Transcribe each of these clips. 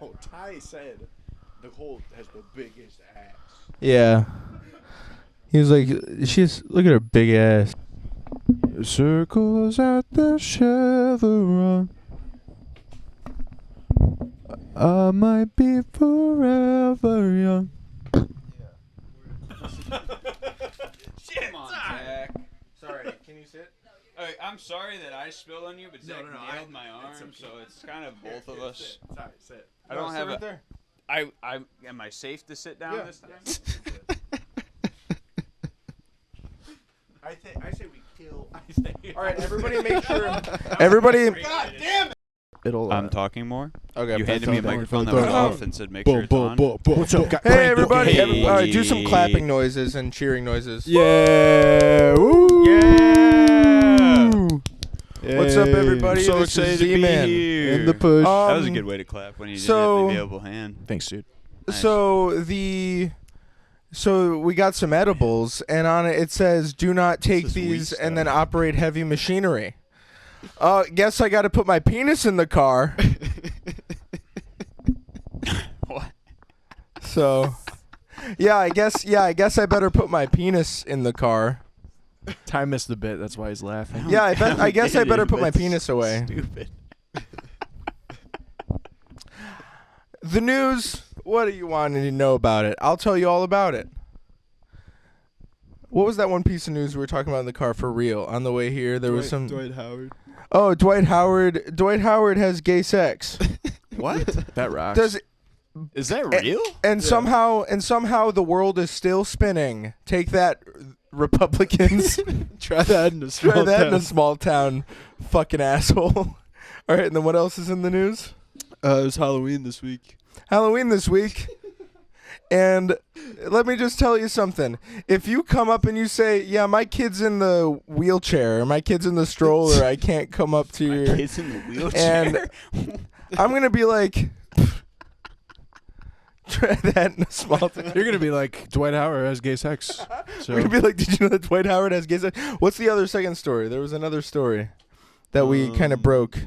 No, Ty said Nicole has the biggest ass. Yeah. He was like, look at her big ass. Circles at the chevron. I might be forever young. Come on, Zach. Sorry, can you sit? Okay, I'm sorry that I spilled on you, but Zach nailed my arm, okay. so it's kind of both of us. Ty, sit. I don't have right a. there. Am I safe to sit down this time? I say we kill. All right, everybody make sure. Everybody. God damn it! It'll. I'm talking more. Okay. You handed me a microphone that was off and said make sure it's on. What's up, guys? Hey, everybody. Hey. All right, do some clapping noises and cheering noises. Yeah! Woo! Yeah! What's up, everybody? So This is excited to be Z-Man. here. In the push. That was a good way to clap when you didn't have the available hand. Thanks, dude. Nice. So we got some edibles, and on it says, "Do not take This is weed these and then stuff. operate heavy machinery." Guess I got to put my penis in the car. What? So, I guess I better put my penis in the car. Ty missed the bit. That's why he's laughing. Yeah, I guess I better put my That's penis away. Stupid. The news. What do you want to know about it? I'll tell you all about it. What was that one piece of news we were talking about in the car for real? On the way here, there was some. Dwight Howard. Oh, Dwight Howard. Dwight Howard has gay sex. What? That rocks. Does Is that real? and somehow the world is still spinning. Take that, Republicans. Try that in a small Try that in a town. small town, fucking asshole. All right, and then what else is in the news? It was Halloween this week. Halloween this week. And let me just tell you something. If you come up and you say, "Yeah, my kid's in the wheelchair, or my kid's in the stroller, I can't come up to your," Kids in the wheelchair. and I'm gonna be like, try that in a small town. You're gonna be like, Dwight Howard has gay sex. So We're gonna be like, did you know that Dwight Howard has gay sex? What's the other second story? There was another story that we kind of broke.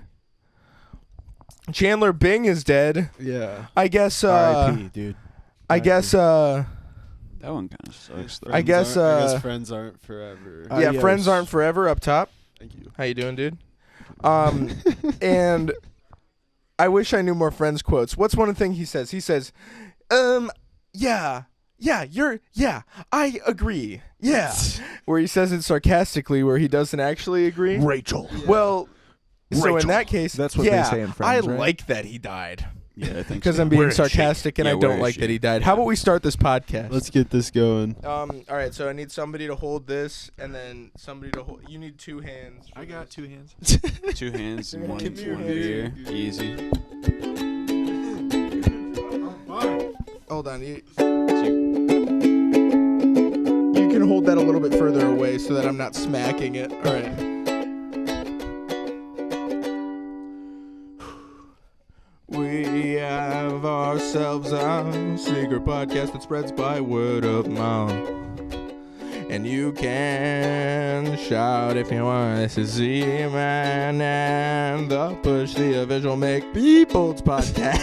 Chandler Bing is dead. yeah. I guess. R.I.P. dude. I guess. That one kind of sucks. though. I guess, I guess friends aren't forever. Yeah, Adios. friends aren't forever up top. Thank you. How you doing, dude? And I wish I knew more Friends quotes. What's one thing he says? He says, yeah, I agree. Yeah. Where he says it sarcastically, where he doesn't actually agree. Rachel. Well, so in Rachel. that case, That's what they say in Friends, I right? like that he died. Yeah, I think Because so. I'm being Where is she? sarcastic and Yeah, I where don't is like she? that he died. How about we start this podcast? Let's get this going. All right, so I need somebody to hold this, and then somebody to hold. You need two hands. for I got this. 2 hands. 2 hands and one Give me your beer. hands. Easy. Hold on. You can hold that a little bit further away so that I'm not smacking it. All right. We have ourselves a secret podcast that spreads by word of mouth. And you can shout if you want. This is Z-Man and the Push the Official Make People's Podcast.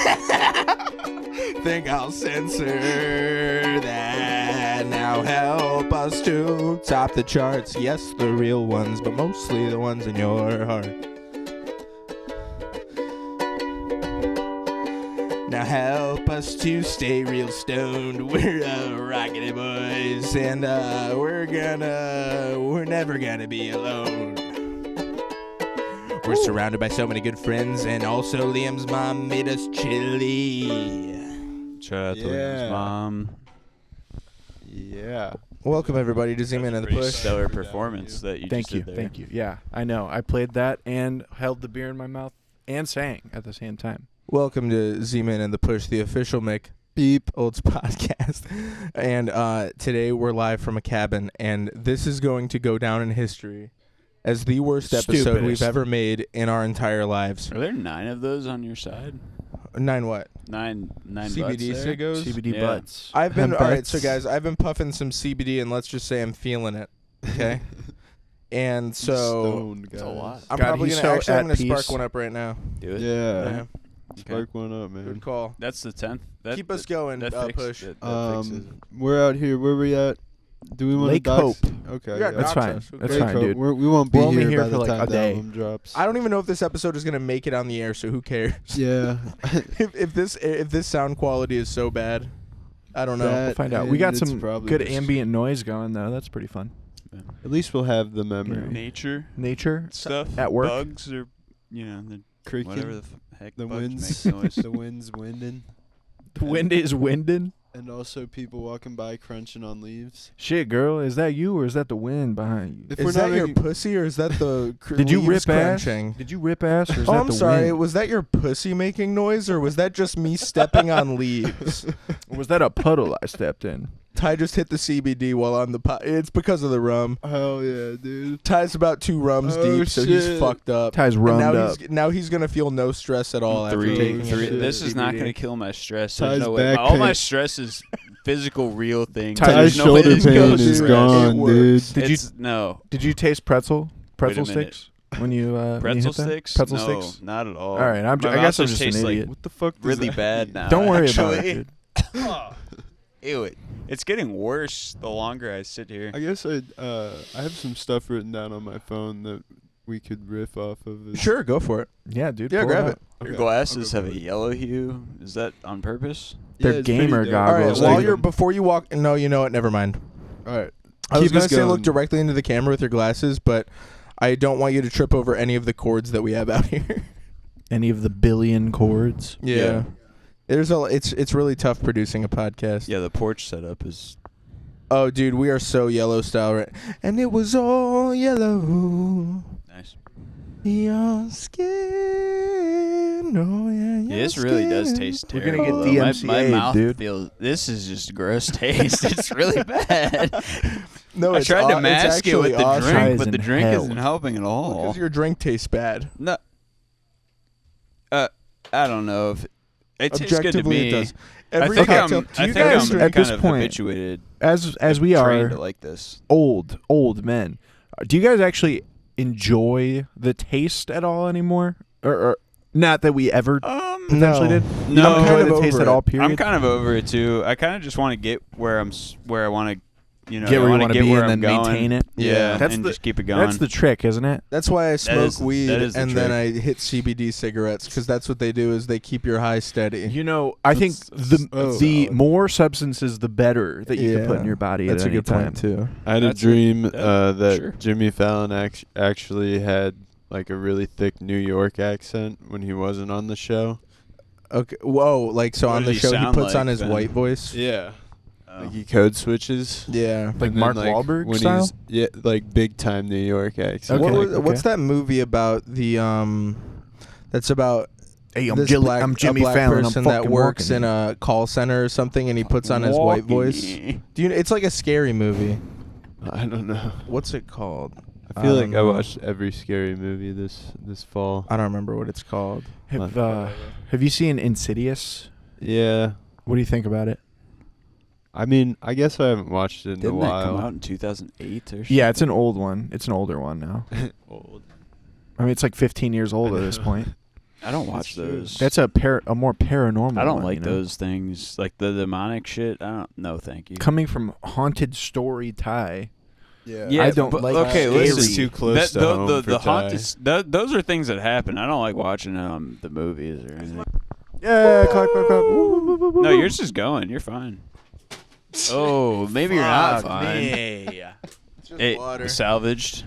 Think I'll censor that. Now help us to top the charts. Yes, the real ones, but mostly the ones in your heart. Now help us to stay real stoned. We're Rockety Boys, and we're never gonna be alone. We're surrounded by so many good friends, and also Liam's mom made us chili. Shout out to Yeah. Liam's mom. Yeah. Welcome everybody to Z-Man and the Pretty Push. stellar performance that you Thank just you. did there. Thank you. Yeah, I know. I played that and held the beer in my mouth and sang at the same time. Welcome to Z-Man and the Push, the official Mick Beep Olds podcast. And today we're live from a cabin, and this is going to go down in history as the worst episode we've Stupidest. ever made in our entire lives. Are there 9 of those on your side? 9 what? 9 CBD butts there? ciggos? CBD Yeah. butts. I've been, Hemp all right, butts. so guys, I've been puffing some CBD, and let's just say I'm feeling it, okay? And so Stoned, guys. That's a lot. I'm God, probably he's going to so I'm at going to spark peace. one up right now. Do it. Yeah. Spark one up, Good man. call. That's the 10th. Keep us going, Push. We're out here. Where we at? Do we want Lake to dox? Hope. Okay. We got That's dox fine. us. Who That's cares? fine, Hope. dude. We won't be We're only here here by for, the like, time a the day. album drops. I don't even know if this episode is gonna make it on the air, so who cares? Yeah. if this sound quality is so bad, I don't know. That- We'll find out. and We got it's some probably good just- ambient noise going though. That's pretty fun. At least we'll have the memory. Nature Nature stuff at work. bugs or the Creaking. whatever the heck The bugs winds. make noise. The wind's winding. The wind is winding. And also people walking by crunching on leaves. Shit, girl, is that you or is that the wind behind you? If Is we're that not your making- pussy or is that the Did you leaves rip ass? crunching? Did you rip ass or is Oh, that I'm the sorry. wind? Was that your pussy making noise or was that just me stepping on leaves? Or was that a puddle I stepped in? Ty just hit the CBD while on the pot. It's because of the rum. Hell yeah, dude. Ty's about 2 rums Oh, deep, so he's shit. fucked up. Ty's And rummed now up. now he's gonna feel no stress at all after taking three. it. This is not CBD. going to kill my stress. Ty's There's no way. back All my pain. stress is physical, real things. Ty's There's no way shoulder this pain goes is stress. gone, It works. dude. Did you- It's- no Did you taste pretzel minute. sticks when you when you pretzel hit that? sticks? Pretzel No, sticks. not at all. All right, I My guess mouth I'm just an tastes like idiot. What the fuck? Does really that bad mean? now. Don't worry about actually. it, dude. Ew, it's getting worse the longer I sit here. I guess I have some stuff written down on my phone that we could riff off of. Sure, go for it. Yeah, dude. Yeah, pull grab out. it. Your Okay, glasses I'll have go a for it. yellow hue. Is that on purpose? They're it's pretty gamer dope. goggles. All right, Goggles, while like- you're before you walk. No, you know what? Never mind. All right. I was Keep gonna us say look going. directly into the camera with your glasses, but I don't want you to trip over any of the cords that we have out here. Any of the billion chords? Yeah. It's really tough producing a podcast. Yeah, the porch setup is. Oh, dude, we are so yellow style, right? And it was all yellow. Nice. Your skin, oh yeah. Yeah, this really does taste We're terrible. gonna get though. My DMCA'd, mouth dude. feels. This is just gross taste. It's really bad. No, I it's tried to it's mask it with actually the awesome. drink, Ties but the in drink hell. isn't helping at all. Because your drink tastes bad. No. I don't know if it tastes good to Objectively, me. it does. I Every think cocktail. I'm. Do I you think guys, I'm at this kind of point, habituated. As we trained are to like this. old men, do you guys actually enjoy the taste at all anymore? Or not that we ever potentially did? You No. don't I'm enjoy kind the of taste over at it. all. Period. I'm kind of over it too. I kind of just want to get where where I want to, get where I you wanna want to get be where and I'm then going. maintain it. Yeah. That's and the- just keep it going. That's the trick, isn't it? That's why I smoke weed that is the and then trick. I hit CBD cigarettes because that's what they do is they keep your high steady. You know, I think the solid. more substances, the better that you can put in Yeah. your body. That's at a any good time. point too. I had a That's dream it. that Sure. Jimmy Fallon actually had like a really thick New York accent when he wasn't on the show. Okay. Whoa. Like so What on did the he show he sound puts like on his then? white voice. Yeah. Oh. Like he code switches. Yeah. Like And then, Mark Wahlberg when style? he's like big time New York accent. Okay. What's that movie about the that's about Hey, I'm this Jimmy a black Fallon. I'm person that fucking works working in it. a call center or something and he puts on his white voice. Walkie. Do you it's like a scary movie. I don't know. What's it called? I feel like don't I know. watched every scary movie this fall. I don't remember what it's called. Have you seen Insidious? Yeah. What do you think about it? I mean, I guess I haven't watched it in Didn't a that come while. out in 2008 or something? Yeah, it's an old one. It's an older one now. Old. I mean, it's like 15 years old at this point. I don't watch That's true. those. That's a more paranormal. I don't one, like you know? those things. Like the demonic shit. I don't. No, thank you. Coming from Haunted Story Ty. Yeah, I don't but- like Okay, scary. listen. It's too close to home for the Ty. haunted. Those are things that happen. I don't like watching the movies or anything. Yeah, clap, clap, clap. No, you're just going. You're fine. Oh, maybe you're not Fuck fine. me. Just Hey, water. salvaged.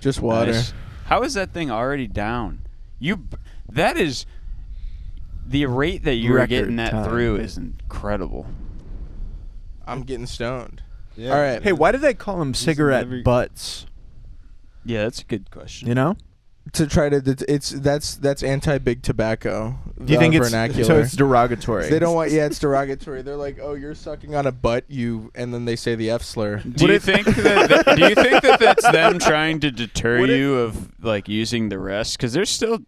Just water. Nice. How is that thing already down? That is the rate that you're Record getting that time. through is incredible. I'm getting stoned. Yeah. All right. Hey, why do they call them cigarette never- butts? Yeah, that's a good question. You know? To try to that's anti big tobacco. Do you think it's vernacular? so? It's derogatory. They don't want. Yeah, it's derogatory. They're like, oh, you're sucking on a butt, and then they say the F slur. Do you think that that's them trying to deter you of like using the rest? Because there's still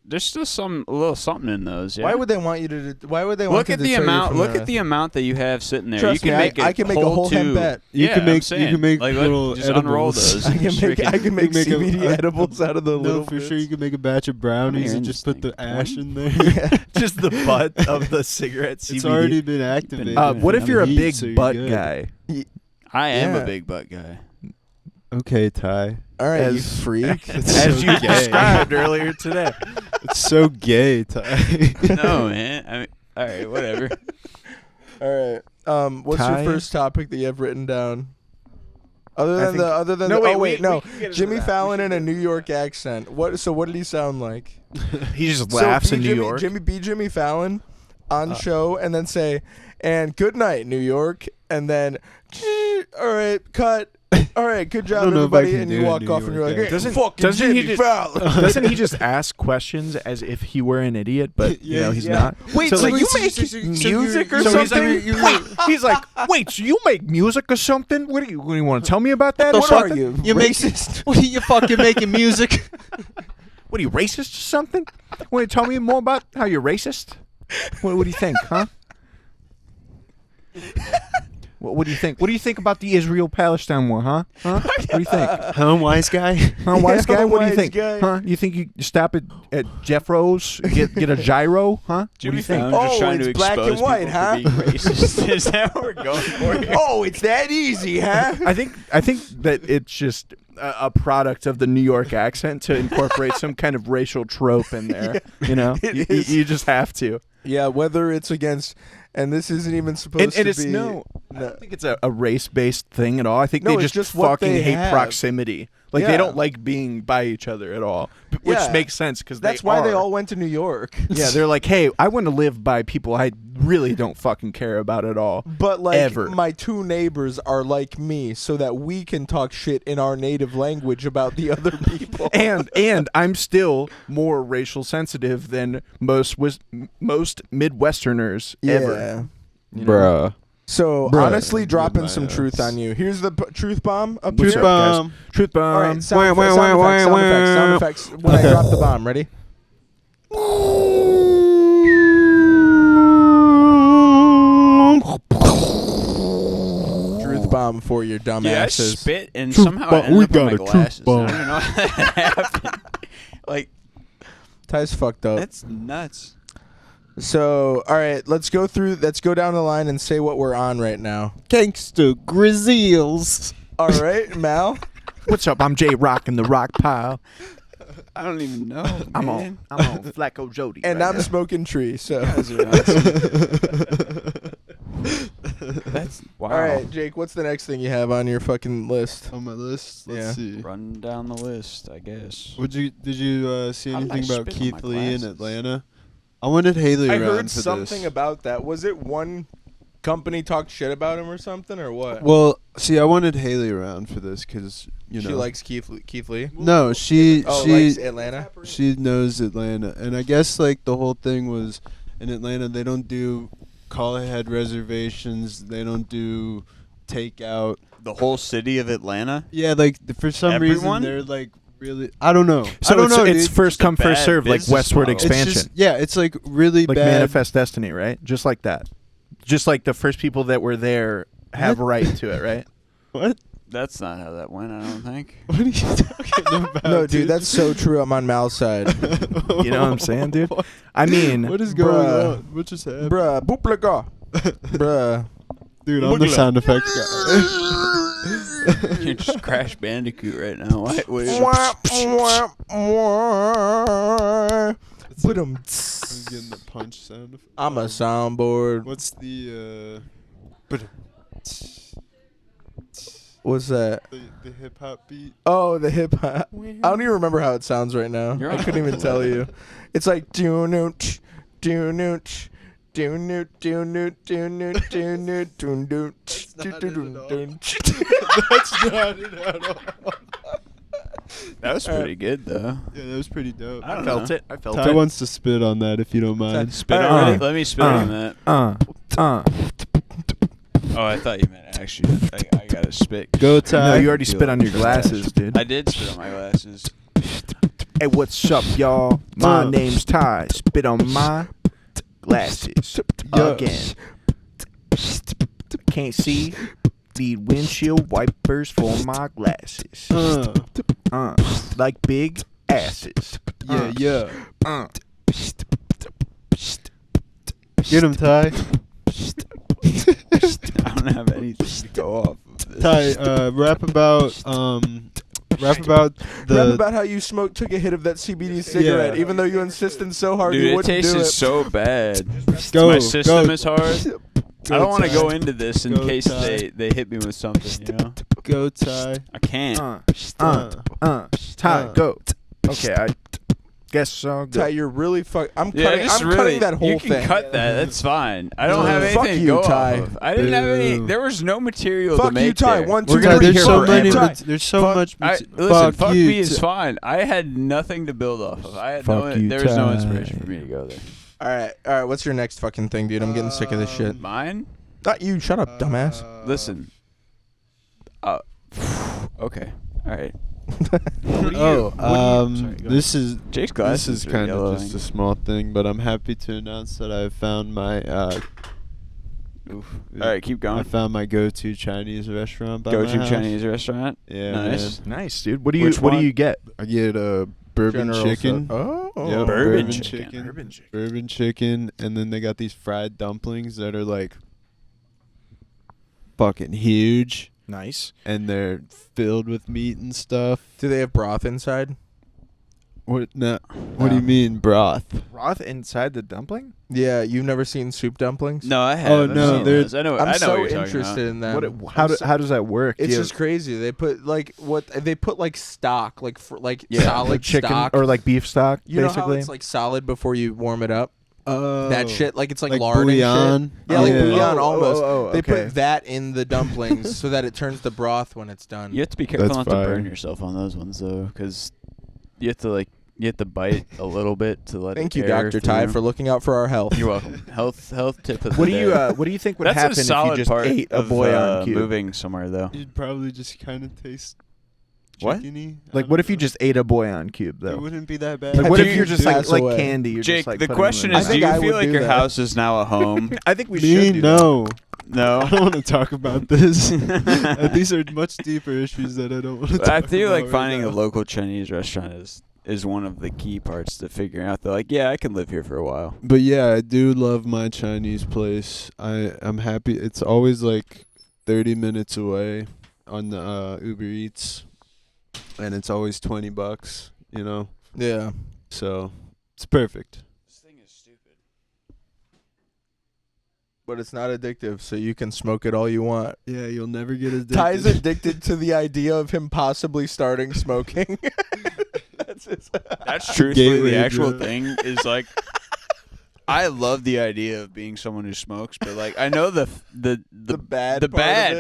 there's still a little something in those. Yeah. Why would they want you to? Why would they want look to at the deter you amount? from Look at the amount that you have sitting there. Trust you can me, make I can make a whole hemp tube. bet. You Yeah, can make I'm saying. you can make like, little just unroll edibles. those. I and can just make freaking- CBD edibles out of the No, little. for sure bits. you can make a batch of brownies Come and here, just put the instinct. ash in there. Just the butt of the cigarette CBD. It's already been activated. What if in you're a heat, big so you're butt good. guy? I am Yeah. a big butt guy. Okay, Ty. All right, you As- freak. It's As so you gay. described earlier today. It's so gay, Ty. No, man. I mean, all right, whatever. All right. What's Ty? your first topic that you have written down? Other I than think- No, wait, oh wait, we no. can get into Jimmy that. Fallon in a New York accent. What? So what did he sound like? He just laughs so in be New Jimmy, York. Jimmy Fallon on show and then say, and good night, New York, and then, all right, cut. All right, good job, don't know if I everybody, can and do you a walk New off and you're York like, hey, accent. fucking Doesn't he Jimmy just- Fallon. Doesn't he just ask questions as if he were an idiot, but you know he's Yeah. not? Wait, so, like, you make music or so something? he's like, wait, so you make music or something? What do you want to tell me about that? What or are something? you? You make- racist? What are you fucking making music? What are you, racist or something? Want to tell me more about how you're racist? What do you think, huh? What do you think? What do you think about the Israel-Palestine war, huh? Huh? What do you think? Huh, wise guy? Huh, wise guy? What do you Wise think? guy. Huh? You think you stop at Jeffro's, get a gyro, huh? What do Jimmy you think? Fallon just Oh, trying to it's black and expose white, people huh? for being racist. Is that what we're going for here? Oh, it's that easy, huh? I think that it's just a product of the New York accent to incorporate some kind of racial trope in there. You know, it is. you just have to. Yeah, whether it's against, and this isn't even supposed And to it's be. I don't think it's a race-based thing at all. I think No, they it's just just what fucking they hate have. proximity. Like Yeah. they don't like being by each other at all, which Yeah. makes sense because That's why they all went to New York. Yeah, they're like, hey, I want to live by people I really don't fucking care about at all. But like Ever. my two neighbors are like me, so that we can talk shit in our native language about the other people. And I'm still more racial sensitive than most Midwesterners ever. You know? Bruh. So Bruh. honestly, dropping my some truth ass. on you. Here's the truth bomb. Up What's here. up, guys? bomb. Truth bomb. All right, sound Wah, wah, wah, wah, effects. wah. When I drop the bomb, ready? Truth bomb for your dumb Yeah, I asses. spit and Truth somehow bomb. I ended We up got on my a truth glasses. I bomb. don't even know how that happened. Like, Ty's fucked up. that's nuts. So, all right, let's go down the line and say what we're on right now. Gangsta Grizzles. All right, Mal. What's up? I'm J Rock in the Rock Pile. I don't even know. I'm man. on Flacco Jody. And right I'm now. smoking tree, so. Guys are nuts. That's wow. All right, Jake, what's the next thing you have on your fucking list? On my list, Yeah. let's see. Run down the list, I guess. Did you see How did I anything about spit on my Keith Lee in glasses? Atlanta? I wanted Haley I around heard for something this. about that. Was it one company talked shit about him or something, or what? Well, see, I wanted Haley around for this because you know She likes Keith Lee. No, she Likes Atlanta. she knows Atlanta, and I guess like the whole thing was in Atlanta they don't do call ahead reservations, they don't do takeout. The whole city of Atlanta? Yeah, like for some Everyone? reason they're like really. I don't know. So I don't know. it's dude. first come, Just a first bad serve, like business westward model. It's expansion. just it's like really Like bad. Manifest Destiny, right? Just like that. Just like the first people that were there have right to it, right? What? That's not how that went, I don't think. What are you talking about? No, dude, that's so true. I'm on Mal's side. You know what I'm saying, dude? I mean, What is going Bruh. on? What just happened? Bruh, boop Bruh. Dude, I'm the Boogla. sound effects guy. You're just Crash Bandicoot right now. Why? Put him. I was getting the punch sound effect. I'm a soundboard. What's the What's that? the hip hop beat? Oh, the hip hop. I don't even remember how it sounds right now. You're I on. couldn't even tell you. It's like do-noot, do-noot, do-noot, do-noot, do-noot, do-noot, do-noot, do-do-do-do. That's not it at all. That was pretty good, though. Yeah, that was pretty dope. I don't felt know. it. I felt Ty it. wants to spit on that if you don't mind. Spit All on right, it. Let me spit on that. Oh, I thought you meant actually. I got to spit. Go, Ty. No, you already spit on your glasses, dude. I did spit on my glasses. Hey, what's up, y'all? My name's Ty. Spit on my glasses again. Can't see. Need windshield wipers for my glasses. Like big asses. Yeah. Uh. Get him, Ty. I don't have anything to go off of this. Ty, rap about Rap about how you took a hit of that CBD cigarette, even though you insisted so hard Dude, you it wouldn't do tasted it. so bad. Go, My system go. is hard. I don't want to Ty. go into this in Go, case Ty. they hit me with something, you know? Go, Ty. I can't. Ty, go. Okay, I guess I'll go. Ty, you're really I'm Yeah, just cutting really, that whole you can thing. cut that. That's fine. I don't have Fuck anything to you, go Ty. off of. I didn't have any. Boo. There was no material to Fuck make you, Ty. there. 1, 2, We're gonna 3. be There's here so many. forever. There's so Fuck- much. Listen, Fuck fuck you. me is fine. I had nothing to build off of. I had Fuck you, there was no Ty. inspiration for me to go there. All right. What's your next fucking thing, dude? I'm getting sick of this shit. Mine? Not you. Shut up, dumbass. Listen. Okay. All right. This is Jake's this glasses is are kind of yellowing. just a small thing, but I'm happy to announce that I found my Oof. All right, keep I going. found my go-to Chinese restaurant. By Go my to house. Chinese restaurant. Yeah, Nice. man. Nice, dude. What do Which you one? get? I get a bourbon General chicken. Oh. Yep, Bourbon bourbon chicken. chicken. Bourbon chicken. Bourbon chicken, and then they got these fried dumplings that are like fucking huge, Nice. and they're filled with meat and stuff. Do they have broth inside? What? No. What do you mean broth? Broth inside the dumpling? Yeah, you've never seen soup dumplings? No, I have. Oh, I've no, seen they're- those. I know. I'm I know so what you're talking interested in them. How does that work? It's Do you just crazy. They put like stock, like Yeah, solid chicken stock, or like beef stock, you know how basically. it's like solid before you warm it up. Oh, That shit, like it's like, like lard bouillon? and shit. Yeah, like Yeah. bouillon almost. They okay. put that in the dumplings so that it turns to broth when it's done. You have to be careful That's not fire. to burn yourself on those ones though, because you have to bite a little bit to let. Thank it you, air Dr. Ty, through. for looking out for our health. You're welcome. Health tip of What the do you day. what do you think would That's happen a if solid you just part ate a of bouillon cube? moving somewhere though. You'd probably just kind of taste What? chickeny. Like, what if you just ate a bouillon cube It though? wouldn't be that bad. Like, what Dude, if you're just pass like away. candy? You're Jake, just, like, the putting question them in is, I do think you I feel would like do your that. house is now a home? I think we Me? should do that. No. No. I don't want to talk about this. These are much deeper issues that I don't want to talk I about. feel like right finding now. a local Chinese restaurant is one of the key parts to figuring out that, like, yeah, I can live here for a while. But yeah, I do love my Chinese place. I'm happy. It's always like 30 minutes away on the Uber Eats, and it's always $20. You know, Yeah. so it's perfect. This thing is stupid. But it's not addictive, so you can smoke it all you want. Yeah, you'll never get addicted. Ty's addicted to the idea of him possibly starting smoking. That's truthfully Gateway the actual drug. thing. Is like, I love the idea of being someone who smokes, but like, I know the bad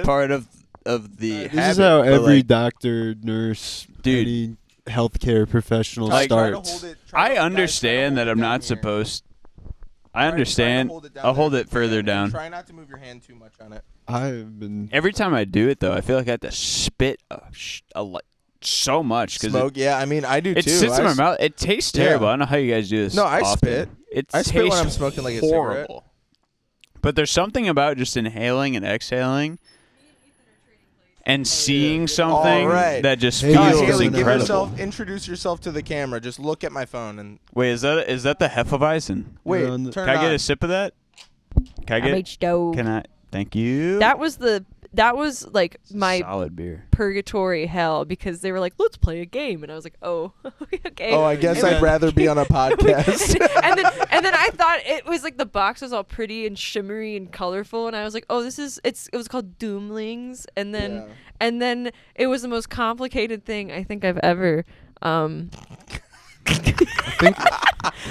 part of the This habit. is how but, every like, doctor, nurse, Dude. any healthcare professional Like, starts. I understand that I'm not supposed. I understand. I'll hold it further down. Try not to move your hand too much on it. I've been. Every time I do it, though, I feel like I have to spit so much because Smoke, yeah. I mean, I do it too. sits in my mouth. It tastes terrible. Yeah. I don't know how you guys do this. No, I often. spit. It I spit when tastes I'm smoking like a horrible. cigarette. But there's something about just inhaling and exhaling and seeing something All right. that just Hey, feels yo, Haley, incredible. introduce yourself to the camera. Just look at my phone and Wait, is that the Hefeweizen? wait. on the- Turn Can I it get on. a sip of that? Can I get? H2O. Can I? Thank you. That was like my solid beer. purgatory hell because they were like, let's play a game, and I was like, oh, okay. Oh, I guess And I'd then- rather be on a podcast. and then I thought it was like the box was all pretty and shimmery and colorful, and I was like, oh, it was called Doomlings, and then it was the most complicated thing I think I've ever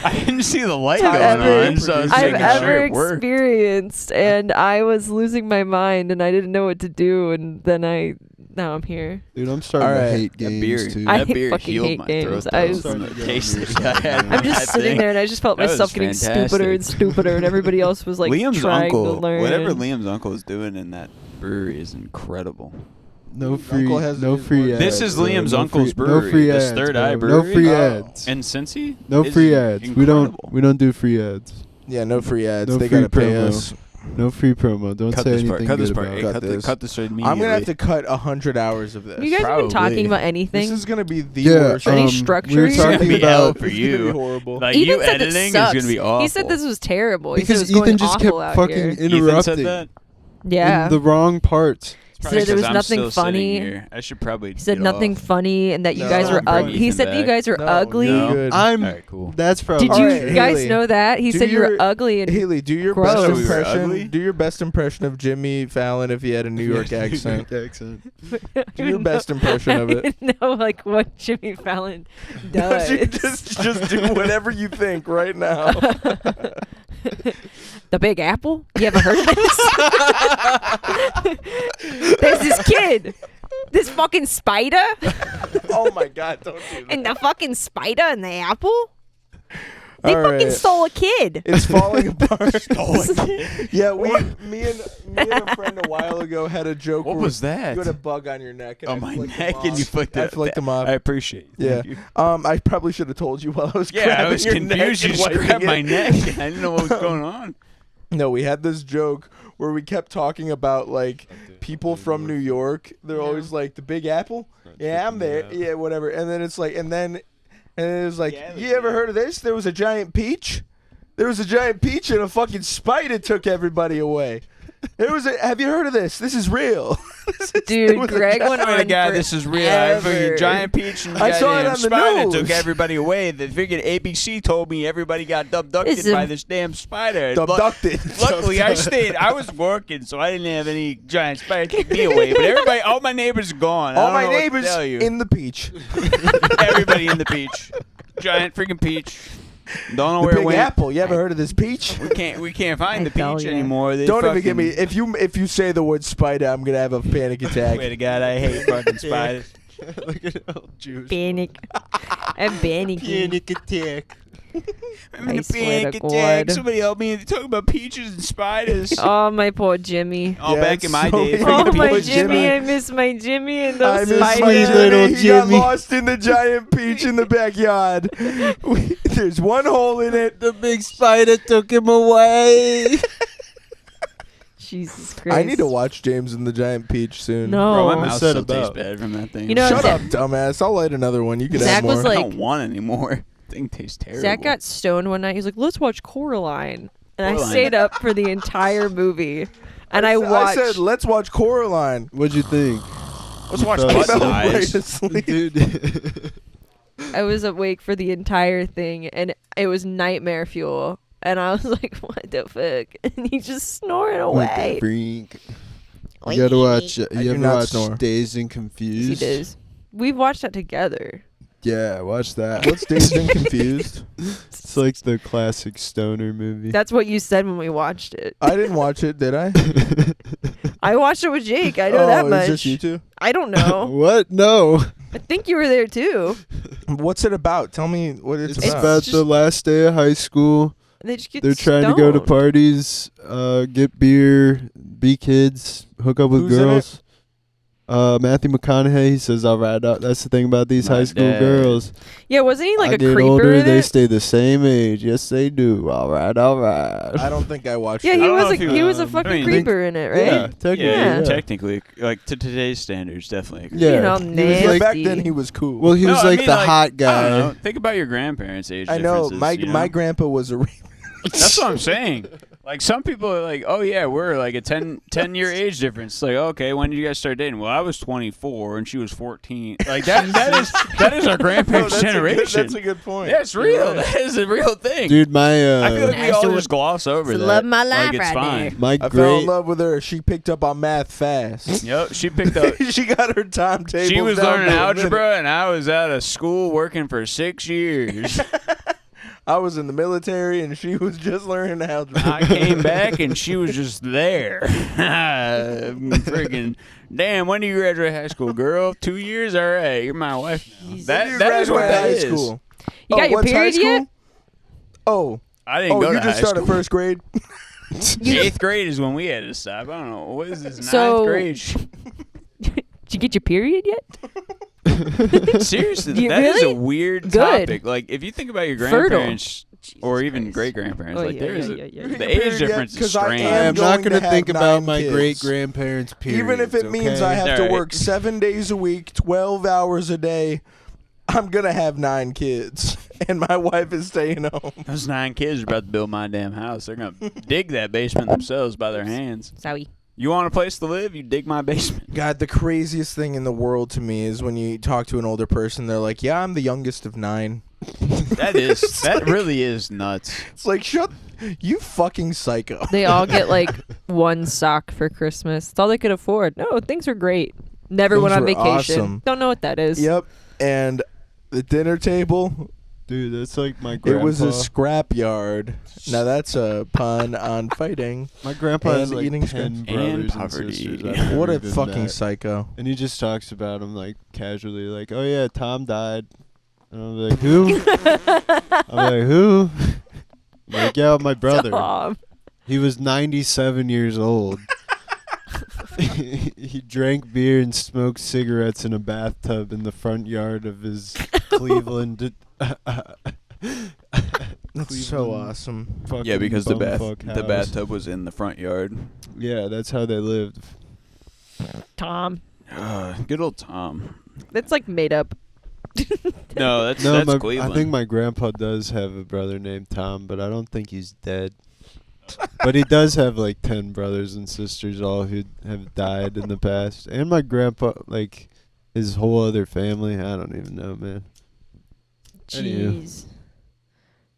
I didn't see the light I've going on, so I was I've making ever sure it worked. experienced, and I was losing my mind, and I didn't know what to do, and then now I'm here. Dude, I'm starting All to right. hate That games beer, too. I that beer fucking healed hate my games. throat, I though, was- from the Starting to taste get that I had. I'm just sitting there, and I just felt That was myself getting stupider and fantastic. stupider, and everybody else was like Liam's trying uncle, to learn. whatever and- Liam's uncle is doing in that brewery is incredible. No free. Uncle has No his free work. ads. This is bro. Liam's No uncle's free, brewery. No free This ads. Third bro. Eye No Brewery. free Oh. ads. In Cincy? No Is free ads. incredible. We don't do free ads. Yeah, no free ads. No they free gotta pay promo. us. No free promo. Don't Cut say this anything part. Cut this good part. about Hey, it. Cut this. cut this immediately. I'm gonna have to cut 100 hours of this. You guys have been Probably. talking about This anything? is gonna be the Yeah, worst. Any we structure? were It's It's gonna talking be hell about for It's gonna be you. horrible. Like Ethan you said editing this is sucks. gonna be awful. He said this was terrible. He Because said it was Ethan going just awful kept out fucking here. Ethan interrupting said that. Yeah. in the wrong parts. Probably Said there was 'cause I'm nothing still sitting funny. here. I should probably. He said get nothing off. funny and that you No, guys were I'm bringing ugly. He Ethan said that you back. guys are No, ugly. you're No. good. I'm. All right, cool. That's probably. Did you Alright, guys Haley, know that? He do said you were your- ugly and Haley, do your Gross. best So we were impression. ugly? Do your best impression of Jimmy Fallon if he had a New York accent. accent. Do your best impression of it. know like what Jimmy Fallon does. You just do whatever you think right now. The Big Apple? You ever heard of this? There's this kid. This fucking spider. Oh my God! Don't do that. And the fucking spider and the apple? They All fucking right. stole a kid. It's falling apart. Yeah, me and a friend a while ago had a joke. What where was that? You had a bug on your neck. And On I my flicked neck, them and you off. flicked I it. flicked them off. I appreciate it. Yeah. Thank you. I probably should have told you while I was Yeah, I grabbing was your confused. You neck just and grabbed my wiping neck. it. I didn't know what was going on. No, we had this joke where we kept talking about like people from New York. They're always like the Big Apple. Yeah, I'm there. Yeah, whatever. And then it's like, and then it was like, you ever heard of this? There was a giant peach. There was a giant peach and a fucking spider took everybody away. Have you heard of this? This is real. Dude, Greg went I swear to on God, this is real. I forever. figured giant peach and I saw it goddamn on the spider news. took everybody away. They figured ABC told me everybody got abducted This is- by this damn spider. Abducted. Luckily, I stayed. I was working, so I didn't have any giant spider take me away. But everybody, all my neighbors are gone. I All don't my know what to neighbors tell you. in the peach. Everybody in the peach. Giant freaking peach. Don't know The where it Big went. Apple. You ever heard of this peach? We can't find I the tell peach ya. anymore. They Don't even give fucking- me if you say the word spider, I'm gonna have a panic attack. Swear to God, I hate fucking spiders. Look at old Jewish. Panic. I'm panicking. attack. I'm in I a swear to panic attack. God. Somebody help me. They're talking about peaches and spiders. Oh, my poor Jimmy. Oh, Yeah, back in my so days. weird. Oh, Freaking my poor Jimmy. Jimmy. I miss my Jimmy and I those miss my spiders. little Jimmy. He got Jimmy. lost in the giant peach in the backyard. There's one hole in it. The big spider took him away. Jesus Christ. I need to watch James and the Giant Peach soon. No. Bro, my Oh, mouth said still tastes about. bad from that thing. You know, Shut Zach- up, dumbass. I'll light another one. You can Zach have more. was I like- don't want anymore. Thing tastes terrible. Zach got stoned one night. He's like, let's watch Coraline. And I Coraline. stayed up for the entire movie. And I I watched. said, let's watch Coraline. What'd you think? Let's watch fell Button I fell right Eyes. asleep. Dude. I was awake for the entire thing, and it was nightmare fuel. And I was like, what the fuck? And he's just snoring What the away. freak? You gotta watch. do You ever not watch snore. Dazed and He Confused? does. We've watched that together. Yeah, watch that. What's Dazed and Confused? It's like the classic stoner movie. That's what you said when we watched it. I didn't watch it, did I? I watched it with Jake. I know oh, that it much. was just you two? I don't know. What? No. I think you were there too. What's it about? Tell me what it's, It's about. about just- the last day of high school. They just get They're trying to go to stoned. parties, get beer, be kids, hook up with Who's in girls. Matthew McConaughey, he says, "All right, that's the thing about these My high school dad. girls. Yeah, wasn't he like I a get creeper older, in they it? stay the same age. Yes, they do. All right, all right. I don't think I watched Yeah, it. he I don't was know a if you- he was a I fucking mean, creeper in it, right? Yeah, technically. Yeah, Yeah. technically, like to today's standards, definitely. Yeah. You know, He was nasty. like- Back then he was cool. Well, he No, was I like mean, the like, hot I don't guy. know. Think about your grandparents' age I know differences, my you know? my grandpa was a That's what I'm saying. Like some people are like, oh yeah, we're like a 10-year age difference. It's like, okay, when did you guys start dating? Well, I was 24 and she was 14. Like that is our grandparents' generation. That's a good point. Yeah, it's real. You're right. That is a real thing. Dude, my I feel like we That's all the- just gloss over it's that. the love of my life like it's right fine. there. my I fell in great love with her. She picked up on math fast. Yep, she picked up. She got her timetable. She was down learning to a algebra, and I was out of school working for 6 years. I was in the military, and she was just learning algebra. I came back, and she was just there. Freaking damn! When do you graduate high school, girl? 2 years. All right, you're my wife now. Jesus. That You that is what graduated that high is. school. You got your what's high period yet? school? Oh, I didn't oh, go you to just high started school. first grade. 8th grade is when we had to stop. I don't know. What is this? So- 9th grade? Did you get your period yet? Seriously, You that is a really? weird Good. topic. Like, if you think about your Fertile. grandparents or even great grandparents, Oh, like yeah, there is yeah. the age difference is 'Cause I strange. am I'm not going gonna to think have about 9 my kids. great grandparents' periods. Even if it means I have to Alright. work 7 days a week, 12 hours a day, I'm going to have 9 kids. And my wife is staying home. Those 9 kids are about to build my damn house. They're gonna dig that basement themselves by their hands. Sorry. You want a place to live? You dig my basement. God, the craziest thing in the world to me is when you talk to an older person, they're like, yeah, I'm the youngest of 9. That really is nuts. It's like, you fucking psycho. They all get like one sock for Christmas. It's all they could afford. No, things are great. Never Things went on were vacation. awesome. Don't know what that is. Yep. And the dinner table, Dude, that's like my it grandpa. was a scrap yard. Now that's a pun on fighting. My grandpa has and like eating 10 And brothers and poverty. sisters. I've never What a even fucking met. psycho. And he just talks about him like casually, like, "Oh yeah, Tom died." And I'm like, "Who?" I'm like, "Who?" I'm like, "Yeah, my brother. Tom. He was 97 years old. He drank beer and smoked cigarettes in a bathtub in the front yard of his Cleveland." That's so awesome. fucking Yeah, because the bumfuck house. bathtub was in the front yard. Yeah, that's how they lived. Tom. Good old Tom. That's like made up. No, that's No, Cleveland. I think my grandpa does have a brother named Tom, but I don't think he's dead. But he does have like 10 brothers and sisters, all who have died in the past. And my grandpa, like his whole other family, I don't even know, man. Anywho. Jeez.